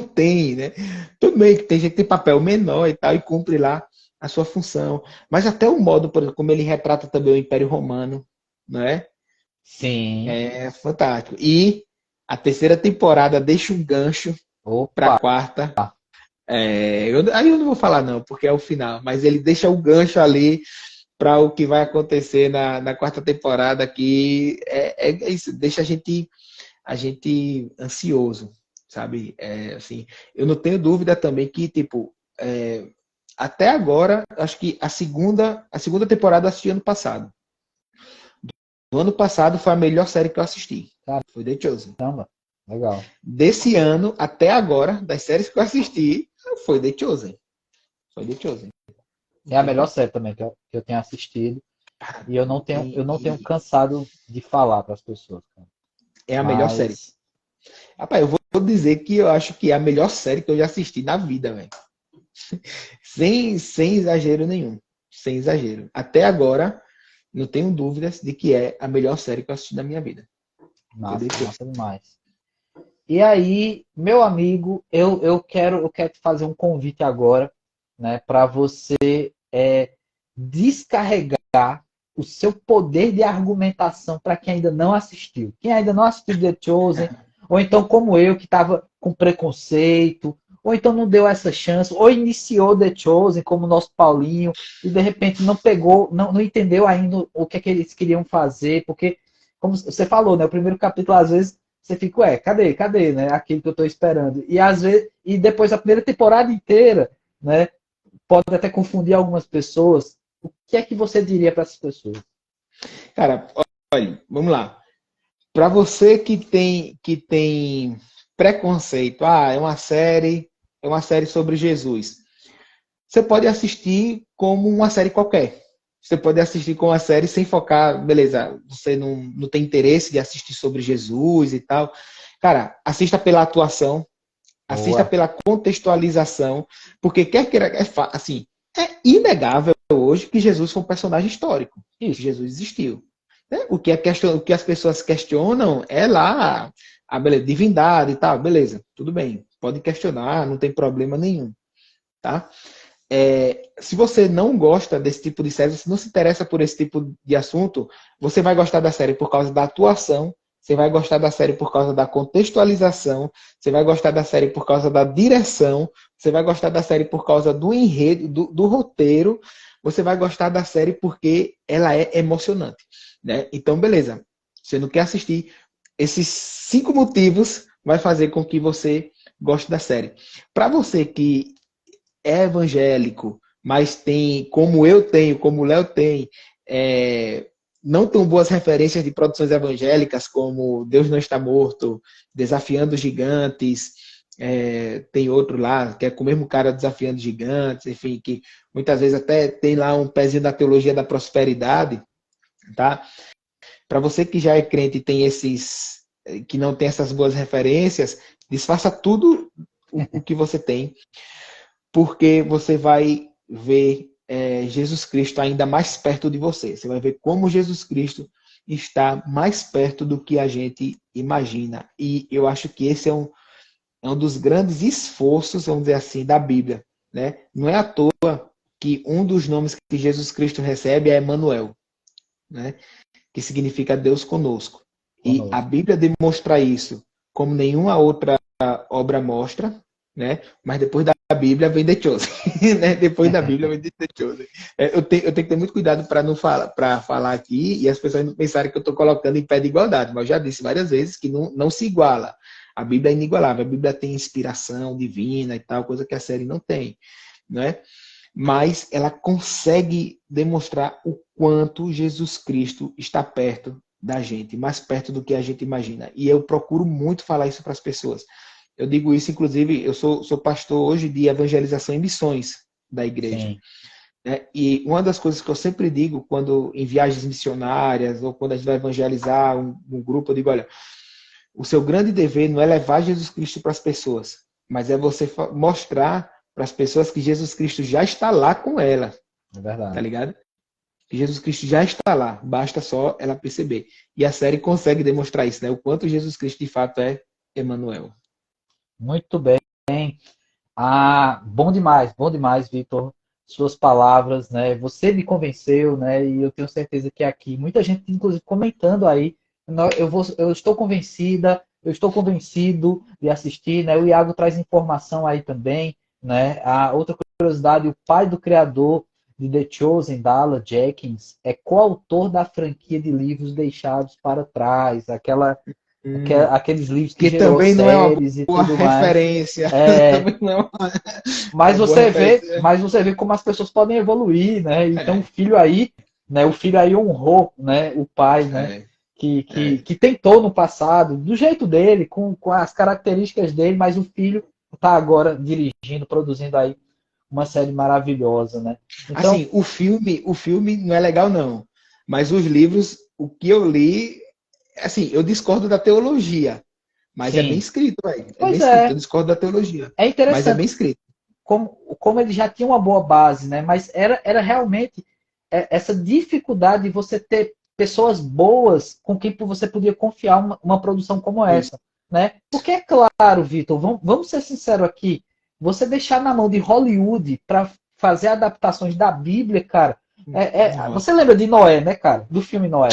tem, né? Tudo bem que tem gente que tem papel menor e tal, e cumpre lá a sua função. Mas até o modo, por exemplo, como ele retrata também o Império Romano, né? Sim. É fantástico. E a terceira temporada deixa um gancho para a Opa. quarta. Aí eu não vou falar não, porque é o final, mas ele deixa o gancho ali para o que vai acontecer na quarta temporada, que é isso, deixa a gente ansioso, sabe? Assim, eu não tenho dúvida também que, tipo, até agora, acho que a segunda temporada eu assisti ano passado. No ano passado foi a melhor série que eu assisti. Foi The Chosen. Caramba, legal. Desse ano, até agora, das séries que eu assisti, foi The Chosen. Foi The Chosen. É a melhor série também que eu tenho assistido. E eu não tenho cansado de falar para as pessoas, cara. É a melhor série. Rapaz, eu vou dizer que eu acho que é a melhor série que eu já assisti na vida, velho. Sem exagero nenhum. Sem exagero. Até agora, não tenho dúvidas de que é a melhor série que eu assisti na minha vida. Massa demais. E aí, meu amigo, eu quero te fazer um convite agora, né, para você descarregar o seu poder de argumentação para quem ainda não assistiu. Quem ainda não assistiu The Chosen, ou então como eu, que estava com preconceito, ou então não deu essa chance, ou iniciou The Chosen, como o nosso Paulinho, e de repente não pegou, não entendeu ainda o que é que eles queriam fazer, porque, como você falou, né, o primeiro capítulo, às vezes, você fica, cadê, né, aquilo que eu estou esperando? E às vezes, e depois a primeira temporada inteira, né, pode até confundir algumas pessoas. O que é que você diria para essas pessoas? Cara, olha, vamos lá. Para você que tem preconceito, é uma série sobre Jesus. Você pode assistir como uma série qualquer. Você pode assistir com uma série sem focar, beleza, você não tem interesse de assistir sobre Jesus e tal. Cara, assista pela atuação, assista pela contextualização, porque quer queira, assim, é inegável hoje que Jesus foi um personagem histórico. Isso, Jesus existiu. Né? O que as pessoas questionam é lá a beleza, divindade e tal, beleza, tudo bem, pode questionar, não tem problema nenhum, tá? Se você não gosta desse tipo de série, se não se interessa por esse tipo de assunto, você vai gostar da série por causa da atuação, você vai gostar da série por causa da contextualização, você vai gostar da série por causa da direção, você vai gostar da série por causa do enredo, do roteiro, você vai gostar da série porque ela é emocionante, né? Então, beleza. Você não quer assistir, esses 5 motivos vai fazer com que você goste da série. Para você que é evangélico, mas tem, como eu tenho, como o Léo tem, não tão boas referências de produções evangélicas como Deus Não Está Morto, Desafiando os Gigantes, tem outro lá, que é com o mesmo cara Desafiando os Gigantes, enfim, que muitas vezes até tem lá um pezinho da teologia da prosperidade, tá? Para você que já é crente e tem que não tem essas boas referências, disfarça tudo o que você tem, porque você vai ver Jesus Cristo ainda mais perto de você. Você vai ver como Jesus Cristo está mais perto do que a gente imagina. E eu acho que esse é um dos grandes esforços, vamos dizer assim, da Bíblia, né? Não é à toa que um dos nomes que Jesus Cristo recebe é Emanuel, né? Que significa Deus conosco. E a Bíblia demonstra isso como nenhuma outra obra mostra, né? Mas depois da Bíblia vem The Chosen, né? Depois da Bíblia vem The Chosen. Eu tenho que ter muito cuidado para não falar aqui e as pessoas não pensarem que eu estou colocando em pé de igualdade, mas eu já disse várias vezes que não se iguala. A Bíblia é inigualável, a Bíblia tem inspiração divina e tal, coisa que a série não tem, né? Mas ela consegue demonstrar o quanto Jesus Cristo está perto da gente, mais perto do que a gente imagina. E eu procuro muito falar isso para as pessoas. Eu digo isso, inclusive, eu sou pastor hoje de evangelização e missões da igreja. Né? E uma das coisas que eu sempre digo quando em viagens missionárias ou quando a gente vai evangelizar um grupo, eu digo, olha, o seu grande dever não é levar Jesus Cristo para as pessoas, mas é você mostrar para as pessoas que Jesus Cristo já está lá com ela. É verdade. Tá ligado? Que Jesus Cristo já está lá, basta só ela perceber. E a série consegue demonstrar isso, né? O quanto Jesus Cristo de fato é Emanuel. Muito bem. Bom demais, Vitor. Suas palavras, né? Você me convenceu, né? E eu tenho certeza que aqui, muita gente, inclusive, comentando aí, eu estou convencida, eu estou convencido de assistir, né? O Iago traz informação aí também, né? A outra curiosidade, o pai do criador de The Chosen, Dala Jenkins, é coautor da franquia de livros deixados para trás, aqueles livros que gerou também não é uma séries e boa tudo mais. referência. É, Não é uma mas boa você vê, referência. mas você vê como as pessoas podem evoluir, né? Então o filho aí, né? O filho aí honrou, né? O pai, né? Que tentou no passado, do jeito dele, com as características dele, mas o filho está agora dirigindo, produzindo aí uma série maravilhosa, né? Então, Assim, o filme não é legal não, mas os livros, o que eu li, assim, eu discordo da teologia, mas é bem sim. escrito, velho. É bem Pois escrito. é, Eu discordo da teologia, é mas é bem interessante escrito. como ele já tinha uma boa base, né? Mas era realmente essa dificuldade de você ter pessoas boas com quem você podia confiar uma produção como Isso. essa, né? Porque é claro, Vitor, vamos ser sinceros aqui, você deixar na mão de Hollywood para fazer adaptações da Bíblia, cara, você lembra de Noé, né, cara? Do filme Noé.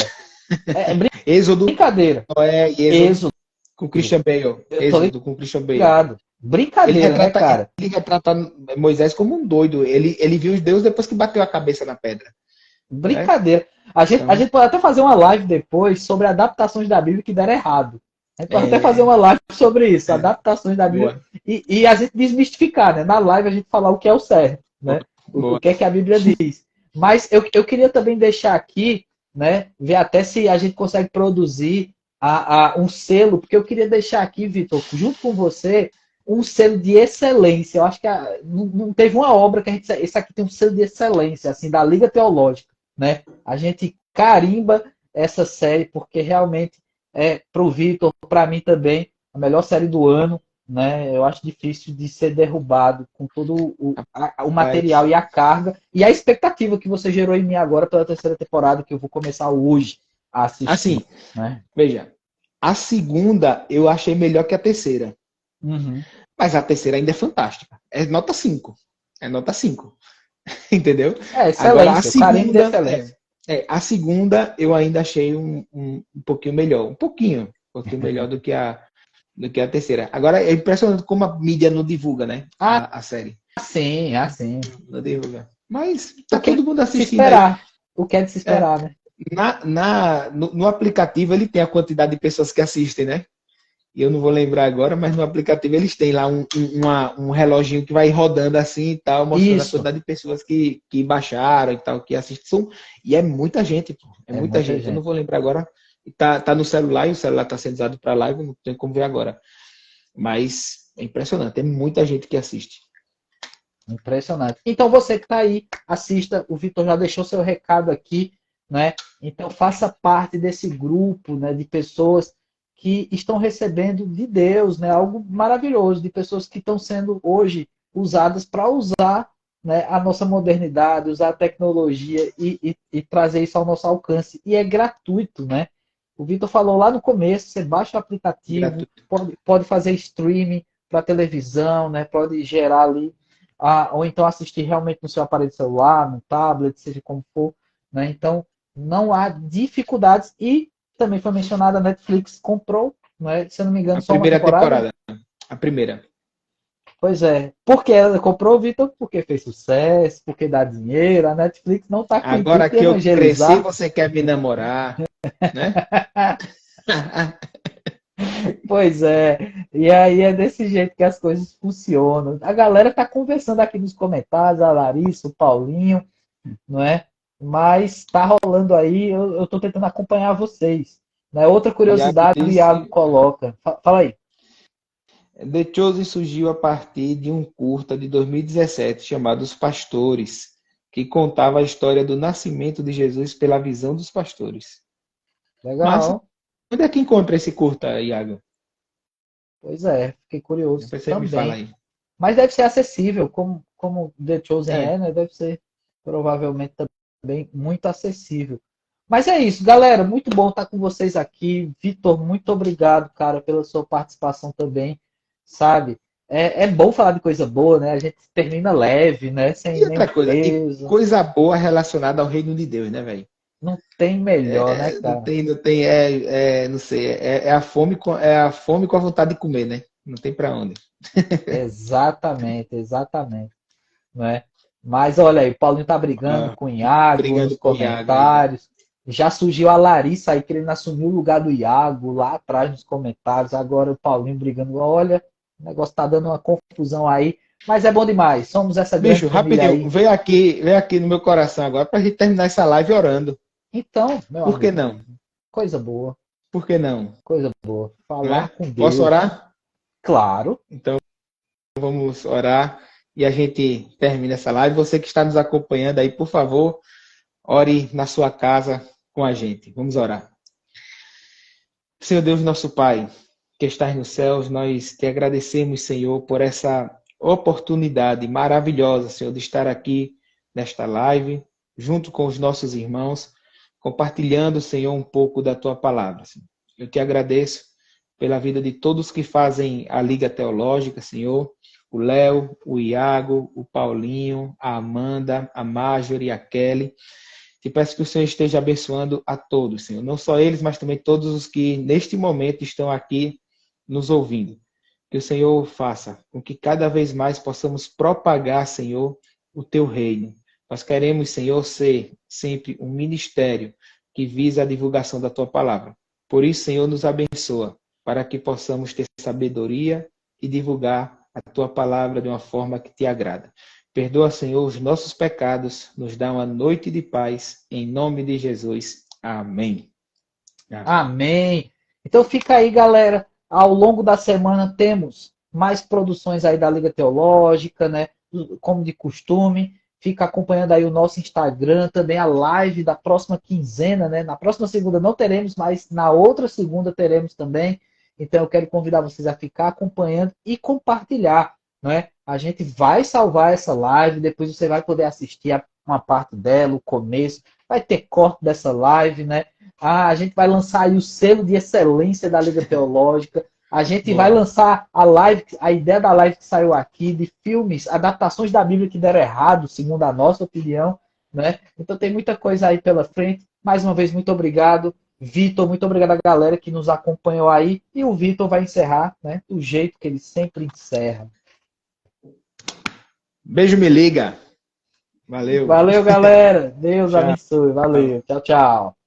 É Êxodo, brincadeira. Noé e Êxodo. com Christian Bale. Eu tô Êxodo com Christian Bale. ligado. Brincadeira, né, cara? Ele retrata Moisés como um doido. Ele viu os deuses depois que bateu a cabeça na pedra. Brincadeira. A gente pode até fazer uma live depois sobre adaptações da Bíblia que deram errado. A gente pode até fazer uma live sobre isso, adaptações da Bíblia. E a gente desmistificar, né? Na live a gente falar o que é o certo, né? O que é que a Bíblia diz. Mas eu queria também deixar aqui, né? Ver até se a gente consegue produzir um selo, porque eu queria deixar aqui, Vitor, junto com você, um selo de excelência. Eu acho que não teve uma obra que a gente. Esse aqui tem um selo de excelência, assim, da Liga Teológica. Né? A gente carimba essa série porque realmente para o Vitor, para mim também, a melhor série do ano. Né? Eu acho difícil de ser derrubado com todo o material e a carga e a expectativa que você gerou em mim agora pela terceira temporada, que eu vou começar hoje a assistir. Assim, né? Veja, a segunda eu achei melhor que a terceira. Uhum. Mas a terceira ainda é fantástica. É nota 5. É nota 5. Entendeu? Excelência. Agora, a segunda eu ainda achei um pouquinho melhor. Um pouquinho melhor do que a terceira. Agora, é impressionante como a mídia não divulga, né? A série. Sim. Não divulga. Mas tá todo mundo assistindo. O que é de se esperar, né? No aplicativo ele tem a quantidade de pessoas que assistem, né? e eu não vou lembrar agora, mas no aplicativo eles têm lá um reloginho que vai rodando assim e tal, mostrando a Isso, quantidade de pessoas que baixaram e tal, que assistem. E é muita gente, pô. É é muita muita gente. Eu não gente. vou lembrar agora. Tá no celular e o celular está sendo usado para live, não tem como ver agora. Mas é impressionante, é muita gente que assiste. Impressionante. Então você que está aí, assista. O Vitor já deixou seu recado aqui, né? Então faça parte desse grupo, né, de pessoas que estão recebendo de Deus, né, algo maravilhoso, de pessoas que estão sendo hoje usadas para usar, né, a nossa modernidade, usar a tecnologia e trazer isso ao nosso alcance. E é gratuito, né? O Vitor falou lá no começo, você baixa o aplicativo, Gratuito. pode fazer streaming para televisão, né? Pode gerar ali ou então assistir realmente no seu aparelho celular, no tablet, seja como for. Né? Então, não há dificuldades. E também foi mencionada a Netflix comprou, né? Se eu não me engano, A só uma primeira temporada. temporada. A primeira. Pois é. Por que ela comprou, Vitor? Porque fez sucesso, porque dá dinheiro. A Netflix não está com o Agora intuito de que eu cresci, evangelizar. você quer me namorar, né? Pois é. E aí é desse jeito que as coisas funcionam. A galera tá conversando aqui nos comentários, a Larissa, o Paulinho, não é? Mas tá rolando aí, eu tô tentando acompanhar vocês. Né? Outra Iago curiosidade, o Iago disse, coloca. Fala aí. The Chosen surgiu a partir de um curta de 2017 chamado Os Pastores, que contava a história do nascimento de Jesus pela visão dos pastores. Mas Legal. onde é que encontra esse curta, Iago? Pois é, fiquei curioso Depois você me fala também. aí. Mas deve ser acessível, como The Chosen É, é, né? Deve ser provavelmente também muito acessível. Mas é isso, galera. Muito bom estar com vocês aqui. Vitor, muito obrigado, cara, pela sua participação também. Sabe? É bom falar de coisa boa, né? A gente termina leve, né? Sem e outra nenhum coisa, e peso. coisa boa relacionada ao reino de Deus, né, velho? Não tem melhor, né, Não cara? tem, não tem, não sei, é a fome com a vontade de comer, né? Não tem pra onde. Exatamente, exatamente. Né? Mas olha aí, o Paulinho tá brigando Ah, com o Iago nos brigando com o Iago aí. comentários. Já surgiu a Larissa aí querendo assumir o lugar do Iago lá atrás nos comentários. Agora o Paulinho brigando. Olha, o negócio tá dando uma confusão aí. Mas é bom demais. Somos essa grande Bicho, família rapidinho, aí. veio aqui no meu coração agora pra gente terminar essa live orando. Então, meu Por que amigo, não? coisa boa, Por que não? coisa boa. Não Falar é? com Posso Deus. orar? Claro. Então vamos orar e a gente termina essa live. Você que está nos acompanhando aí, por favor, ore na sua casa com a gente. Vamos orar. Senhor Deus, nosso Pai, que estás nos céus, nós te agradecemos, Senhor, por essa oportunidade maravilhosa, Senhor, de estar aqui nesta live, junto com os nossos irmãos, compartilhando, Senhor, um pouco da tua palavra. Senhor. Eu te agradeço pela vida de todos que fazem a Liga Teológica, Senhor, o Léo, o Iago, o Paulinho, a Amanda, a Marjorie, a Kelly. Te peço que o Senhor esteja abençoando a todos, Senhor. Não só eles, mas também todos os que neste momento estão aqui nos ouvindo. Que o Senhor faça com que cada vez mais possamos propagar, Senhor, o teu reino. Nós queremos, Senhor, ser sempre um ministério que visa a divulgação da tua palavra. Por isso, Senhor, nos abençoa, para que possamos ter sabedoria e divulgar a tua palavra de uma forma que te agrada. Perdoa, Senhor, os nossos pecados, nos dá uma noite de paz, em nome de Jesus. Amém. Amém. Amém. Então fica aí, galera. Ao longo da semana temos mais produções aí da Liga Teológica, né? Como de costume. Fica acompanhando aí o nosso Instagram, também a live da próxima quinzena, né? Na próxima segunda não teremos, mas na outra segunda teremos também. Então eu quero convidar vocês a ficar acompanhando e compartilhar, né? A gente vai salvar essa live, depois você vai poder assistir uma parte dela, o começo, vai ter corte dessa live, né? A gente vai lançar aí o selo de excelência da Liga Teológica. A gente vai Bora. lançar a live, a ideia da live que saiu aqui, de filmes, adaptações da Bíblia que deram errado, segundo a nossa opinião. Né? Então tem muita coisa aí pela frente. Mais uma vez, muito obrigado. Vitor, muito obrigado à galera que nos acompanhou aí. E o Vitor vai encerrar, né, do jeito que ele sempre encerra. Beijo, me liga. Valeu. Valeu, galera. Deus Tchau. abençoe. Valeu. Tchau, tchau.